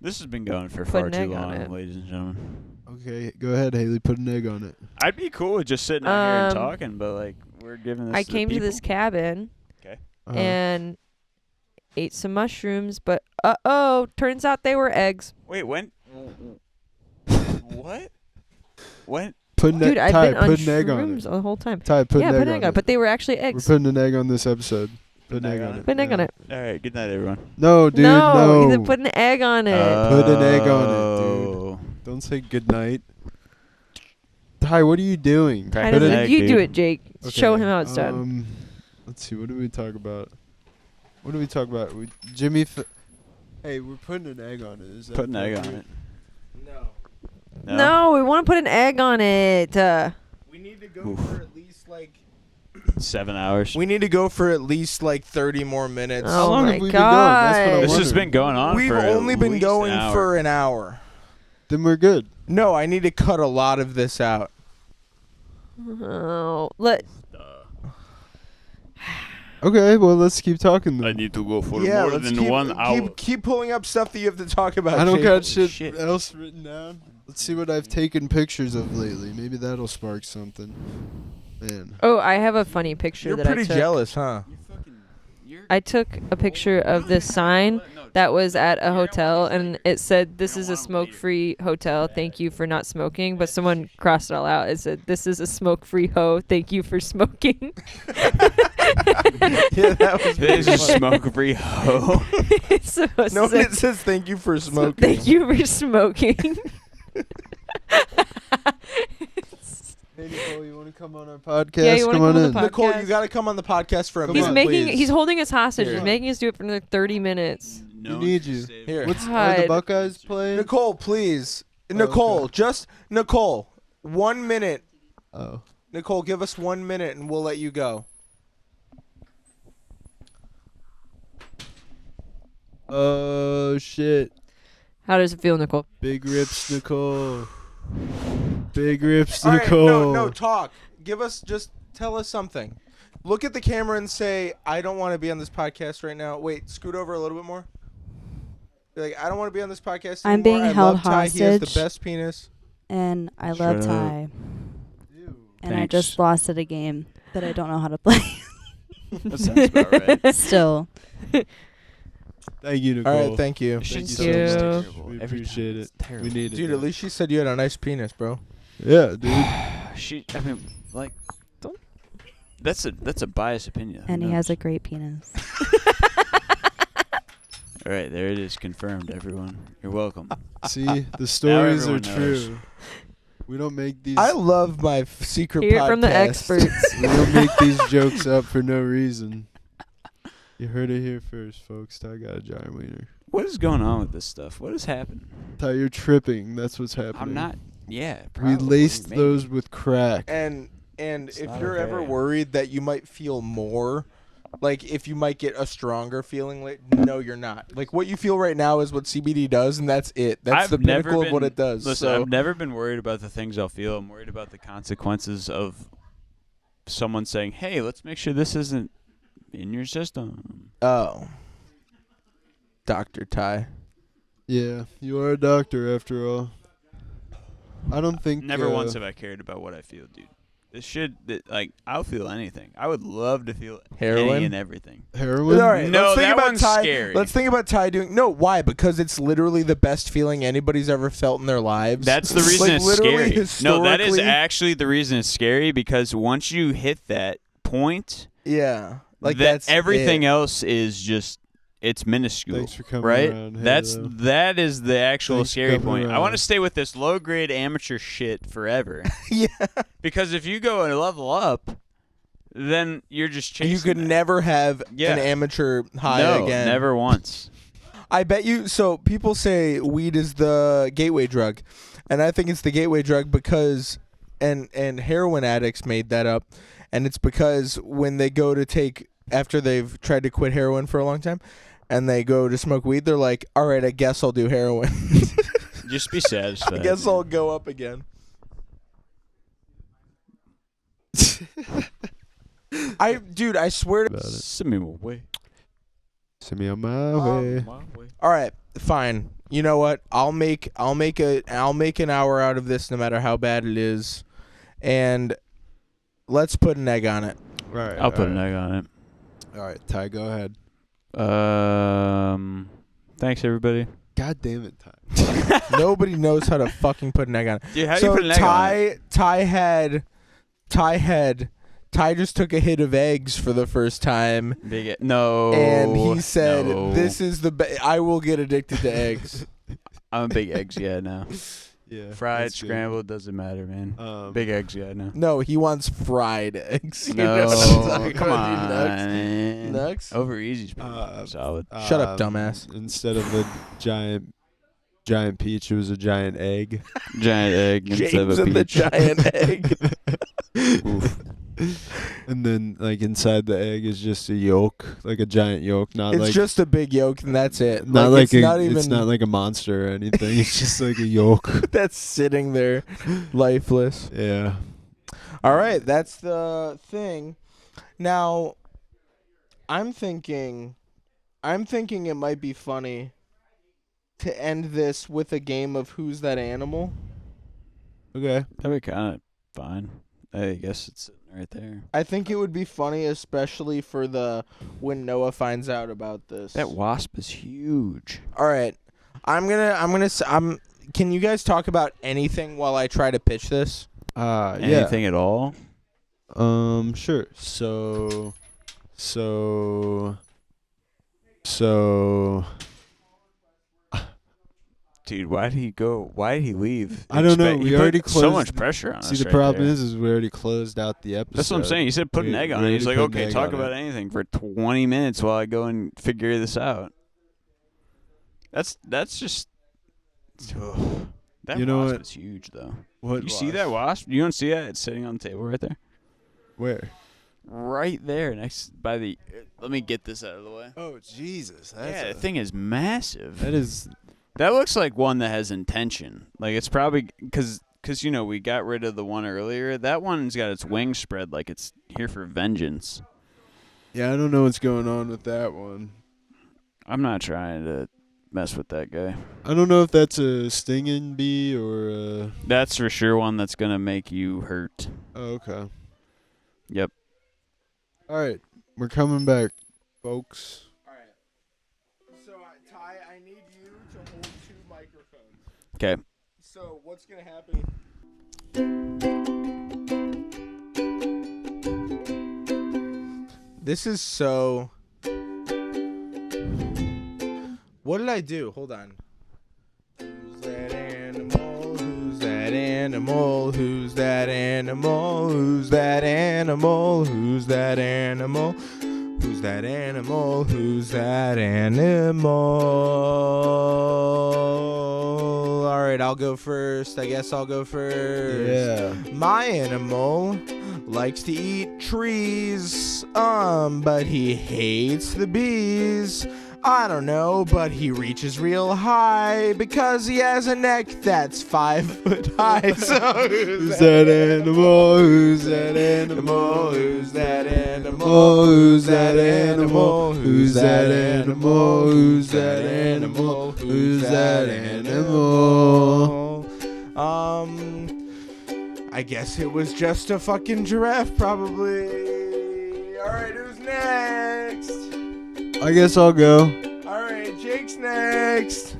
This has been going for Put far an too egg on long, it. ladies and gentlemen. Okay, go ahead, Haley. Put an egg on it. I'd be cool with just sitting out here and Um, talking, but like we're giving this. I to the came to this people. cabin Uh-huh. and ate some mushrooms, but turns out they were eggs. Wait, when? What? When? Put an Dude, egg. I've Ty, been on put an egg on shrooms it. the whole time. Ty, put Yeah, an put egg an egg on it, but they were actually We're eggs. putting an egg on this episode. Put an egg on it. Put an egg on Yeah. it. All right. Good night, everyone. No, dude, no, no. he said put an egg on it. Put an egg on it, Oh. Don't say good night. Ty, what are you doing? Crack I an don't egg, you do dude. it, Jake. Show him how it's done. Let's see. What do we talk about? What do we talk about? Jimmy. Hey, we're putting an egg on it. Is that Put an egg on appropriate? No. No, we want to put an egg on it. We need to go Oof. for at least like 7 hours. We need to go for at least like 30 more minutes. Oh long my have we been going? That's what I'm This has wondering. been going on We've for only at been least going an hour. for an hour. Then we're good. No, I need to cut a lot of this out. Oh, Okay, well, let's keep talking then. I need to go for Yeah, more let's than keep, 1 hour. keep pulling up stuff that you have to talk about. I don't Jake. got Holy shit, shit. else written down. Let's see what I've taken pictures of lately. Maybe that'll spark something. Man. oh, I have a funny picture You're that I pretty took. jealous, huh? I took a picture of this sign that was at a hotel, and it said, "This is a smoke-free hotel. Thank you for not smoking." But someone crossed it all out. It said, "This is a smoke-free ho. Thank you for smoking." Yeah, that was This is funny. smoke-free hoe. It's supposed No, to say, it says thank you for so smoking. thank you for smoking. Hey, Nicole, you want to come on our podcast? Yeah, you wanna come on come on in. the Nicole, you podcast. got to come on the podcast for a Come minute. on, He's please. he's holding us hostage. Here. He's making us do it for another 30 minutes. No We need you. Here. Are the God. Buckeyes playing? Nicole, please. Oh, Nicole, okay. just Nicole. 1 minute. Oh. Nicole, give us 1 minute and we'll let you go. Oh, shit. How does it feel, Nicole? Big rips, Nicole. Big rips, All right, Nicole. no, talk. Tell us something. Look at the camera and say, I don't want to be on this podcast right now. Wait, scoot over a little bit more. Be like, I don't want to be on this podcast anymore. I'm being I held love Ty. He has the hostage. best penis. And I Shut love up. Ty. Ew. And I Thanks. just lost at a game that I don't know how to play. That sounds about right. Still. Thank you, Nicole. All right, thank you. Shit's Thank so you. terrible. We Every time appreciate it's it. terrible. We need it. Dude, at least she said you had a nice penis, bro. Yeah, dude. I mean, like, don't. That's a biased opinion. And he has a great penis. All right, there it is, confirmed. Everyone, you're welcome. See, the stories are everyone knows. true. We don't make these. I love my secret Hear podcast. it from the experts. We don't make these jokes up for no reason. You heard it here first, folks. Ty got a giant wiener. What is going on with this stuff? What has happened? Ty, you're tripping. That's what's happening. I'm not. Yeah, We probably, laced maybe. those with crack. And It's if not you're ever okay. worried that you might feel more, like if you might get a stronger feeling, no, you're not. Like what you feel right now is what CBD does, and that's it. That's the pinnacle of what it does. Listen, so I've never been worried about the things I'll feel. I'm worried about the consequences of someone saying, "Hey, let's make sure this isn't in your system." oh, Dr. Ty. Yeah, you are a doctor after all. I don't think. Never once have I cared about what I feel, dude. This shit, like, I'll feel anything. I would love to feel Heroin? any and everything. Heroin. All right, No, let's think that about one's Ty. scary. Let's think about Ty doing. No, why? Because it's literally the best feeling anybody's ever felt in their lives. That's the reason Like, it's literally, scary. No, that is historically- actually the reason it's scary, because once you hit that point, Yeah, like that that's everything it. else is just, it's minuscule. Thanks for coming right? around. Hey, That's though. that is the actual Thanks for scary coming point. I around. want to stay with this low grade amateur shit forever. Yeah, Because if you go and level up, then you're just chasing. you could that. never have Yeah. an amateur high no, again. never once. I bet you. So people say weed is the gateway drug, and I think it's the gateway drug because, and heroin addicts made that up, and it's because when they go to take after they've tried to quit heroin for a long time, and they go to smoke weed, they're like, all right, I guess I'll do heroin. Just be satisfied. I guess I'll go up again. Dude, I swear to. About it. Send me my way. Send me on my way. All right, fine. You know what? I'll make an hour out of this, no matter how bad it is, and let's put an egg on it. All right. I'll put an egg on it. All right, Ty, go ahead. Thanks everybody. God damn it, Ty. Nobody knows how to fucking put an egg on it. Dude, how do So you put an egg on it? Ty just took a hit of eggs for the first time, No. and he said, no. "This is I will get addicted to eggs." I'm a big eggs guy now. Yeah. Fried, that's good. scrambled, doesn't matter, man. Big eggs guy now. No, he wants fried eggs. You know No, what I'm talking come about, you on. nuts? man. Nuts? Over easy's pretty Uh, solid. Shut up, dumbass. Instead of a giant peach, it was a giant egg. Giant egg instead of James a and the peach. giant egg. Oof. And then like inside the egg is just a yolk, like a giant yolk, not It's like just a big yolk, and that's it. not like it's it's not like a monster or anything. It's just like a yolk. that's sitting there, lifeless. Yeah. All right, that's the thing. Now, I'm thinking it might be funny to end this with a game of Who's That Animal? Okay. That'd be kind of fine. I guess it's sitting right there. I think it would be funny, especially for when Noah finds out about this. That wasp is huge. All right, can you guys talk about anything while I try to pitch this? Yeah. Anything at all? Sure. So Dude, why did he go? Why did he leave? I don't know. He We put already so closed. much pressure on us. See, the right problem there. is we already closed out the episode. That's what I'm saying. He said put an egg on it. He's like, okay, talk about anything for 20 minutes while I go and figure this out. That's just. Ugh. That You know wasp what? is huge, though. What You see that wasp? You don't see that? It's sitting on the table right there. Where? Right there, next by the. Let me get this out of the way. Oh Jesus! Yeah, the thing is massive. That is. That looks like one that has intention. Like it's probably because we got rid of the one earlier. That one's got its wings spread like it's here for vengeance. Yeah, I don't know what's going on with that one. I'm not trying to mess with that guy. I don't know if that's a stinging bee or a... That's for sure one that's gonna make you hurt. Oh, okay. Yep. All right, we're coming back, folks. All right. So, Ty, I need you to hold 2 microphones. Okay. So, what's going to happen? This is so... What did I do? Hold on. Who's that animal? Who's that animal? Who's that animal? Who's that animal? Who's that animal? Who's that animal? Who's that animal? All right, I'll go first. I guess I'll go first. Yeah. My animal likes to eat trees, but he hates the bees. I don't know, but he reaches real high because he has a neck that's 5 foot high. So Who's that animal? Who's that animal? Who's that animal? Who's that animal? Who's that animal? Who's that animal? Who's that animal? I guess it was just a fucking giraffe, probably. All right, who's next? I guess I'll go. All right, Jake's next.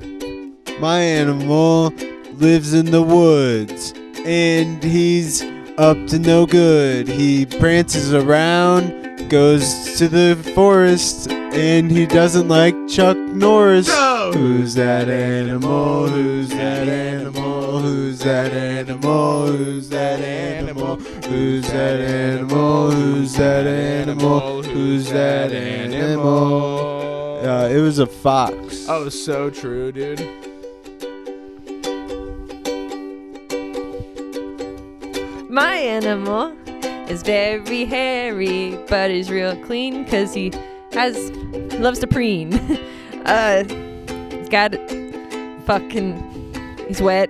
My animal lives in the woods, and he's up to no good. He prances around, goes to the forest, and he doesn't like Chuck Norris. Who's that animal? Who's that animal? Who's that animal? Who's that animal? Who's that animal? Who's that animal? Who's that animal? It was a fox. Oh, so true, dude. My animal is very hairy, but is real clean because he loves to preen. He's got he's wet.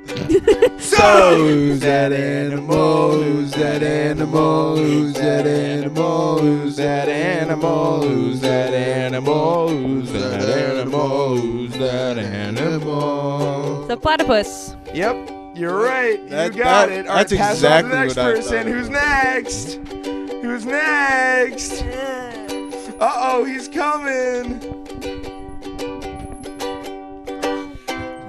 So who's that animal? Who's that animal? Who's that animal? Who's that animal? Who's that animal? Who's that animal? Who's that animal? The platypus. Yep, you're right. You That- got that- it. All right, that's pass exactly on to the next what I person. thought. Who's next? Who's next? Uh-oh, he's coming.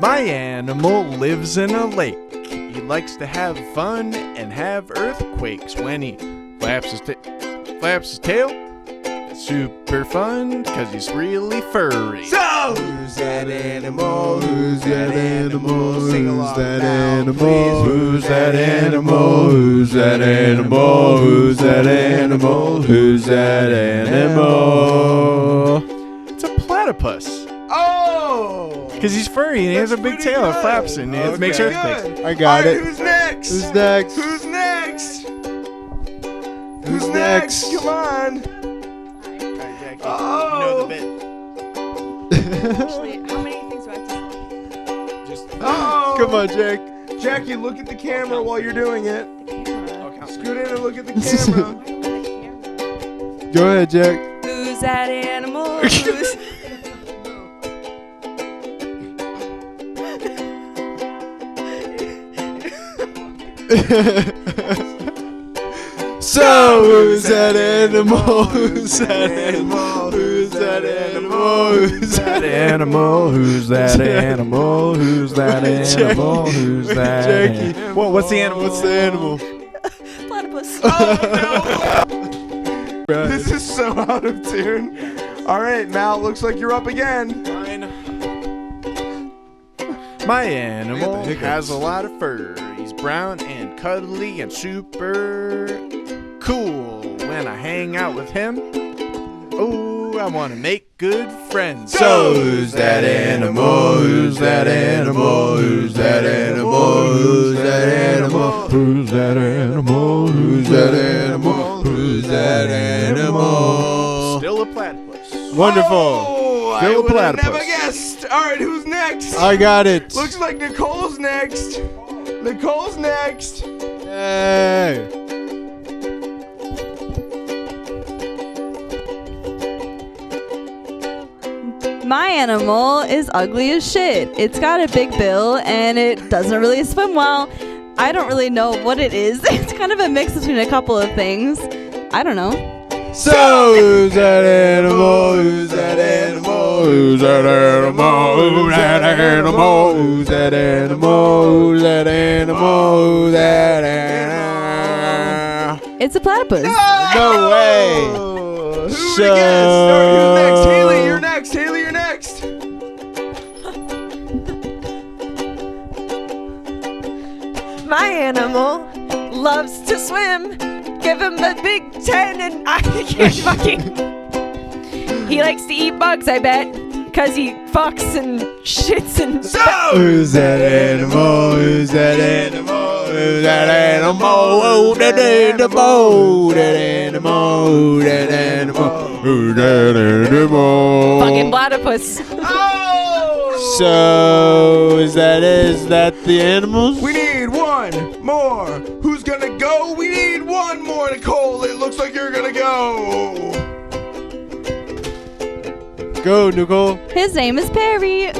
My animal lives in a lake. He likes to have fun and have earthquakes when he flaps his tail. Super fun because he's really furry. So, who's that animal? Who's that animal? Sing along Who's that now, animal? please. Who's that animal? Who's that animal? Who's that animal? Who's that animal? It's a platypus. Oh! Because he's furry and he has a big That's tail pretty that flaps and it good. makes Okay. earthquakes. Good. I got All right, it. who's next? Who's next? Who's next? Who's next? Come on. Oh. Actually, how many things do I have to say? Oh. Come on, Jack. Jackie, look at the camera while you're doing it. The camera. Scoot in and look at the camera. Why do I have the camera? Go ahead, Jack. Who's that animal? Who's... So who's that animal? Who's that animal? Who's that animal? Who's that Animal, who's that animal? Who's that animal? Who's that Jackie. Well, what's the animal? What's the animal? Platypus. This is so out of tune. All right, Mal, looks like you're up again. My animal has a lot of fur. He's brown and cuddly and super cool. When I hang out with him, oh, I want to make good friends. So who's that animal? Who's that animal? Who's that animal? Who's that animal? Who's that animal? Who's that animal? Who's that animal? Still a platypus. Wonderful. Oh, I Still a would have platypus. never guessed. All right, who's next? I got it. Looks like Nicole's next. Nicole's next. Hey. My animal is ugly as shit. It's got a big bill and it doesn't really swim well. I don't really know what it is. It's kind of a mix between a couple of things. I don't know. So who's that animal? Who's that animal? Who's that animal? Who's that animal? Who's that animal? Who's that animal? Who's that animal? It's a platypus. No way. Who would have guessed? All right, who's next? Haley, you're next. Haley, you're next. My animal loves to swim. Give him a big 10 and I can't fucking... He likes to eat bugs, I bet. Because he fucks and shits and... Who's that animal? Who's that animal? Who's that animal? Who's that animal? Who's that animal? Who's that animal? Who's that animal? Fucking platypus. So is that the animals? We need one more. Who's gonna go? We need one more, Nicole. It looks like you're gonna go. Go, Nicole. His name is Perry.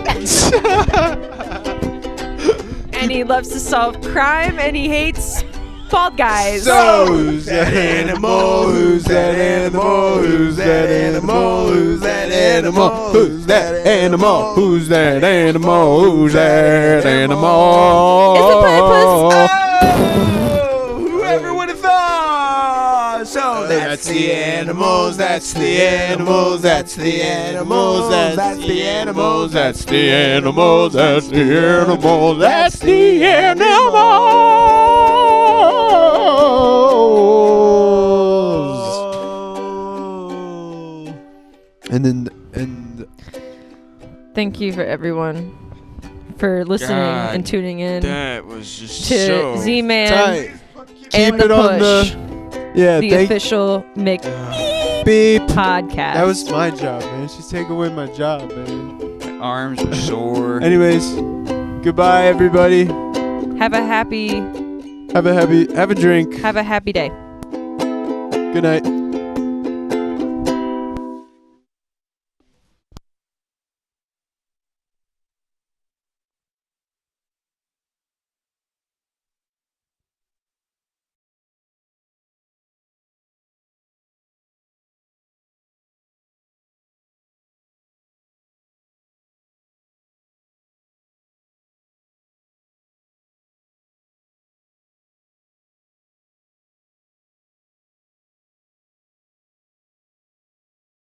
And he loves to solve crime and he hates bald guys. So who's that animal? Who's that animal? Who's that animal? Who's that animal? Who's that animal? Who's that animal? Who's that animal? It's a platypus. Oh, whoever would have thought? So That's the animals, that's the animals, that's the animals, that's the animals, that's the animals, that's the animals, that's the animals. And Thank you for everyone for listening God, and tuning in That was just to so Z-Man tight. and Keep the it on Push, Yeah, the thank official Mick beep. podcast. That was my job, man. She's taking away my job, man. my arms are sore. Anyways, goodbye, everybody. have a happy Have a drink. day. Good night.